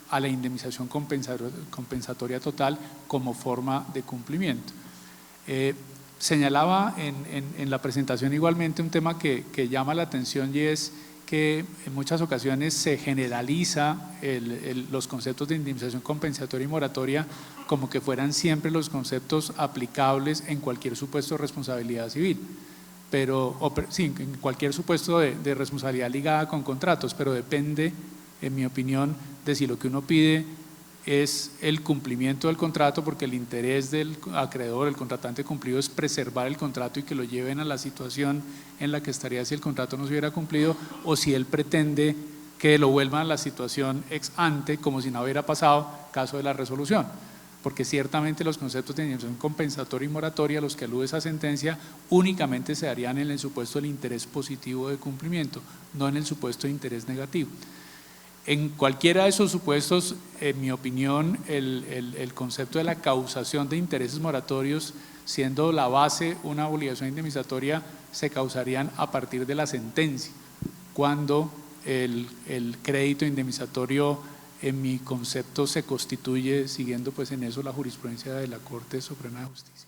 a la indemnización compensatoria total como forma de cumplimiento. Señalaba en la presentación igualmente un tema que llama la atención, y es que en muchas ocasiones se generaliza los conceptos de indemnización compensatoria y moratoria como que fueran siempre los conceptos aplicables en cualquier supuesto de responsabilidad civil, sí, en cualquier supuesto de responsabilidad ligada con contratos, pero depende, en mi opinión, de si lo que uno pide es el cumplimiento del contrato, porque el interés del acreedor, el contratante cumplido, es preservar el contrato y que lo lleven a la situación en la que estaría si el contrato no se hubiera cumplido, o si él pretende que lo vuelvan a la situación ex ante, como si no hubiera pasado, caso de la resolución. Porque ciertamente los conceptos de indemnización compensatoria y moratoria, los que alude esa sentencia, únicamente se darían en el supuesto del interés positivo de cumplimiento, no en el supuesto de interés negativo. En cualquiera de esos supuestos, en mi opinión, el concepto de la causación de intereses moratorios, siendo la base una obligación indemnizatoria, se causarían a partir de la sentencia, cuando el crédito indemnizatorio, en mi concepto, se constituye, siguiendo pues en eso la jurisprudencia de la Corte Suprema de Justicia.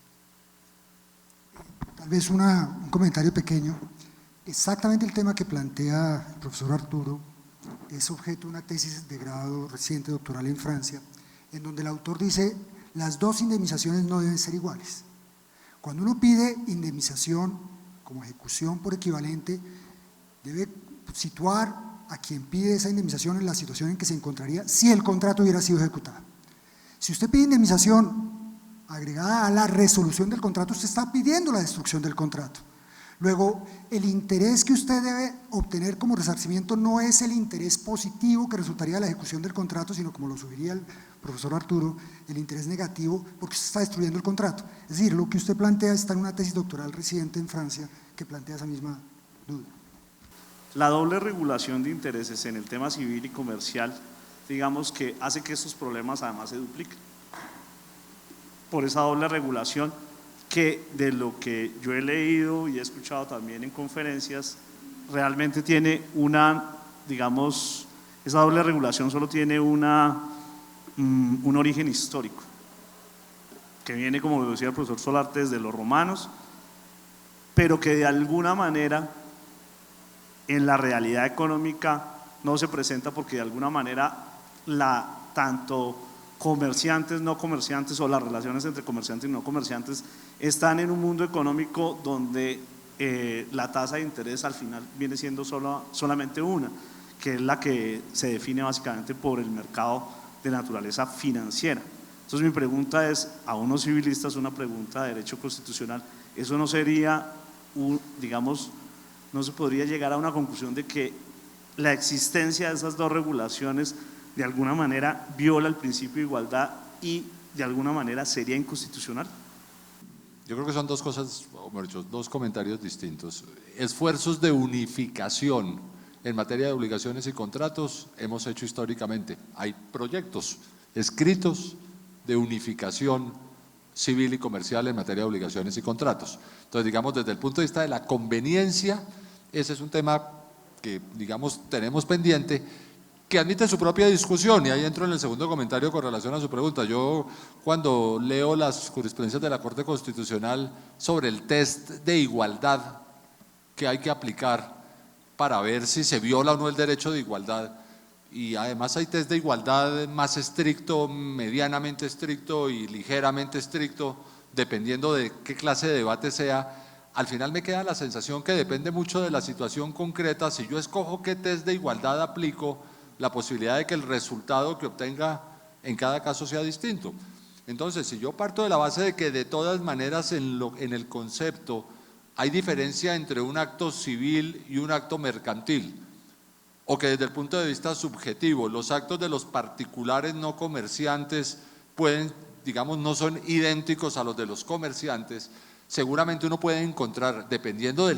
Tal vez un comentario pequeño. Exactamente el tema que plantea el profesor Arturo es objeto de una tesis de grado reciente doctoral en Francia, en donde el autor dice: las dos indemnizaciones no deben ser iguales. Cuando uno pide indemnización como ejecución por equivalente, debe situar a quien pide esa indemnización en la situación en que se encontraría si el contrato hubiera sido ejecutado. Si usted pide indemnización agregada a la resolución del contrato, usted está pidiendo la destrucción del contrato. Luego, el interés que usted debe obtener como resarcimiento no es el interés positivo que resultaría de la ejecución del contrato, sino, como lo subiría el profesor Arturo, el interés negativo, porque usted está destruyendo el contrato. Es decir, lo que usted plantea está en una tesis doctoral reciente en Francia que plantea esa misma duda. La doble regulación de intereses en el tema civil y comercial, digamos que hace que estos problemas además se dupliquen. Por esa doble regulación, que de lo que yo he leído y he escuchado también en conferencias, realmente tiene digamos, esa doble regulación solo tiene un origen histórico, que viene, como decía el profesor Solarte, desde los romanos, pero que de alguna manera en la realidad económica no se presenta, porque de alguna manera tanto comerciantes, no comerciantes, o las relaciones entre comerciantes y no comerciantes están en un mundo económico donde la tasa de interés al final viene siendo solamente una, que es la que se define básicamente por el mercado de naturaleza financiera. Entonces mi pregunta es, a unos civilistas, una pregunta de derecho constitucional: ¿eso no sería, digamos, no se podría llegar a una conclusión de que la existencia de esas dos regulaciones de alguna manera viola el principio de igualdad y de alguna manera sería inconstitucional? Yo creo que son dos cosas, o mejor dicho, dos comentarios distintos. Esfuerzos de unificación en materia de obligaciones y contratos hemos hecho históricamente. Hay proyectos escritos de unificación civil y comercial en materia de obligaciones y contratos. Entonces, digamos, desde el punto de vista de la conveniencia, ese es un tema que, digamos, tenemos pendiente, que admite su propia discusión, y ahí entro en el segundo comentario con relación a su pregunta. Yo, cuando leo las jurisprudencias de la Corte Constitucional sobre el test de igualdad que hay que aplicar para ver si se viola o no el derecho de igualdad. Y además hay test de igualdad más estricto, medianamente estricto y ligeramente estricto, dependiendo de qué clase de debate sea. Al final me queda la sensación que depende mucho de la situación concreta. Si yo escojo qué test de igualdad aplico, la posibilidad de que el resultado que obtenga en cada caso sea distinto. Entonces, si yo parto de la base de que de todas maneras en el concepto hay diferencia entre un acto civil y un acto mercantil, o que desde el punto de vista subjetivo los actos de los particulares no comerciantes pueden, digamos, no son idénticos a los de los comerciantes, seguramente uno puede encontrar, dependiendo de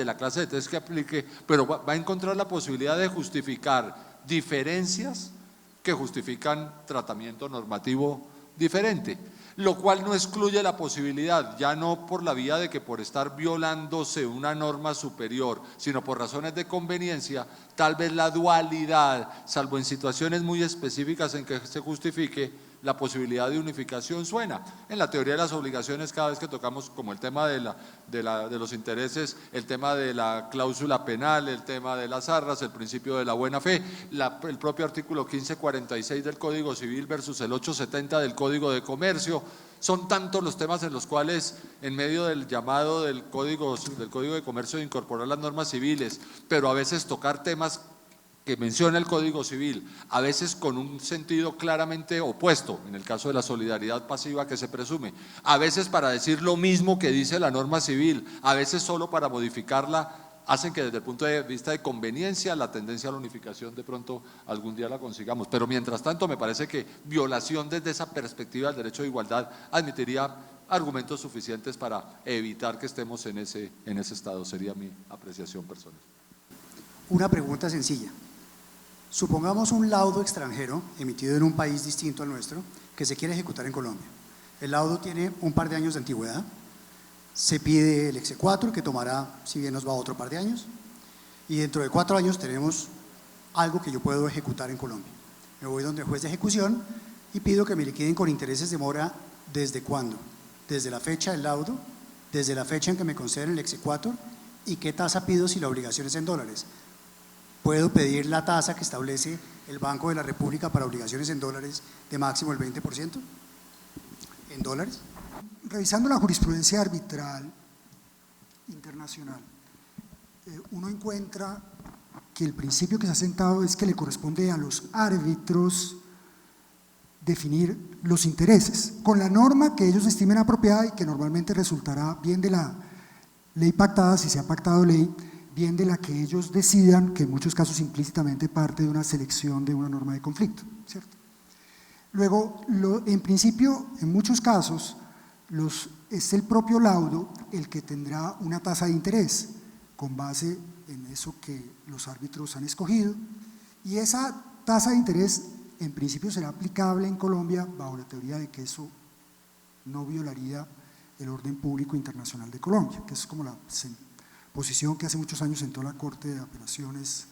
la clase de test que aplique, pero va a encontrar la posibilidad de justificar diferencias que justifican tratamiento normativo diferente, lo cual no excluye la posibilidad, ya no por la vía de que por estar violándose una norma superior, sino por razones de conveniencia, tal vez la dualidad, salvo en situaciones muy específicas en que se justifique, la posibilidad de unificación suena. En la teoría de las obligaciones, cada vez que tocamos como el tema de los intereses, el tema de la cláusula penal, el tema de las arras, el principio de la buena fe, el propio artículo 1546 del Código Civil versus el 870 del Código de Comercio, son tantos los temas en los cuales, en medio del llamado del Código de Comercio de incorporar las normas civiles, pero a veces tocar temas que menciona el Código Civil, a veces con un sentido claramente opuesto, en el caso de la solidaridad pasiva que se presume, a veces para decir lo mismo que dice la norma civil, a veces solo para modificarla, hacen que desde el punto de vista de conveniencia la tendencia a la unificación de pronto algún día la consigamos, pero mientras tanto me parece que violación desde esa perspectiva del derecho de igualdad admitiría argumentos suficientes para evitar que estemos en ese estado, sería mi apreciación personal. Una pregunta sencilla. Supongamos un laudo extranjero emitido en un país distinto al nuestro que se quiere ejecutar en Colombia. El laudo tiene un par de años de antigüedad, se pide el exequatur que tomará, si bien nos va, otro par de años, y dentro de 4 años tenemos algo que yo puedo ejecutar en Colombia. Me voy donde el juez de ejecución y pido que me liquiden con intereses de mora. ¿Desde cuándo? Desde la fecha del laudo, desde la fecha en que me conceden el exequatur, y qué tasa pido si la obligación es en dólares. ¿Puedo pedir la tasa que establece el Banco de la República para obligaciones en dólares de máximo el 20% en dólares? Revisando la jurisprudencia arbitral internacional, uno encuentra que el principio que se ha sentado es que le corresponde a los árbitros definir los intereses, con la norma que ellos estimen apropiada y que normalmente resultará bien de la ley pactada, si se ha pactado ley, bien de la que ellos decidan, que en muchos casos implícitamente parte de una selección de una norma de conflicto, ¿cierto? Luego, en principio, en muchos casos, es el propio laudo el que tendrá una tasa de interés con base en eso que los árbitros han escogido, y esa tasa de interés en principio será aplicable en Colombia bajo la teoría de que eso no violaría el orden público internacional de Colombia, que es como la posición que hace muchos años sentó la Corte de Apelaciones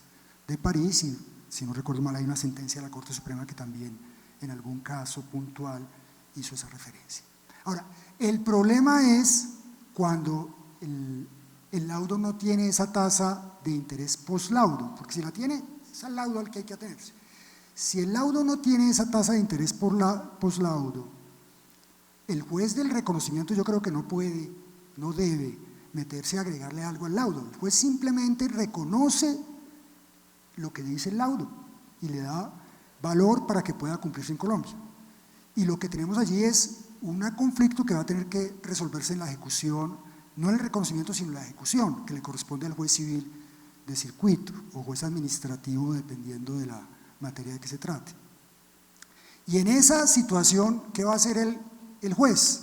de París, y si no recuerdo mal hay una sentencia de la Corte Suprema que también en algún caso puntual hizo esa referencia. Ahora, el problema es cuando el laudo no tiene esa tasa de interés post-laudo, porque si la tiene, es al laudo al que hay que atenerse. Si el laudo no tiene esa tasa de interés post-laudo, el juez del reconocimiento yo creo que no puede, no debe meterse a agregarle algo al laudo. El juez simplemente reconoce lo que dice el laudo y le da valor para que pueda cumplirse en Colombia. Y lo que tenemos allí es un conflicto que va a tener que resolverse en la ejecución, no en el reconocimiento, sino en la ejecución, que le corresponde al juez civil de circuito o juez administrativo, dependiendo de la materia de que se trate. Y en esa situación, ¿qué va a hacer el juez?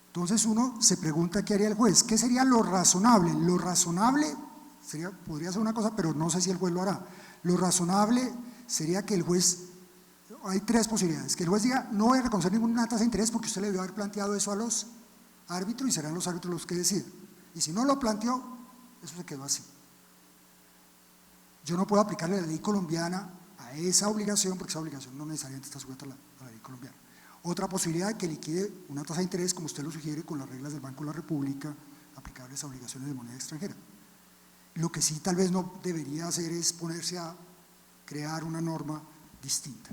Entonces uno se pregunta qué haría el juez, ¿qué sería lo razonable? Lo razonable podría ser una cosa, pero no sé si el juez lo hará. Lo razonable sería que el juez, hay 3 posibilidades, que el juez diga no voy a reconocer ninguna tasa de interés porque usted le debió haber planteado eso a los árbitros y serán los árbitros los que deciden. Y si no lo planteó, eso se quedó así. Yo no puedo aplicarle la ley colombiana a esa obligación porque esa obligación no necesariamente está sujeta a la ley colombiana. Otra posibilidad, que liquide una tasa de interés, como usted lo sugiere, con las reglas del Banco de la República aplicables a obligaciones de moneda extranjera. Lo que sí tal vez no debería hacer es ponerse a crear una norma distinta.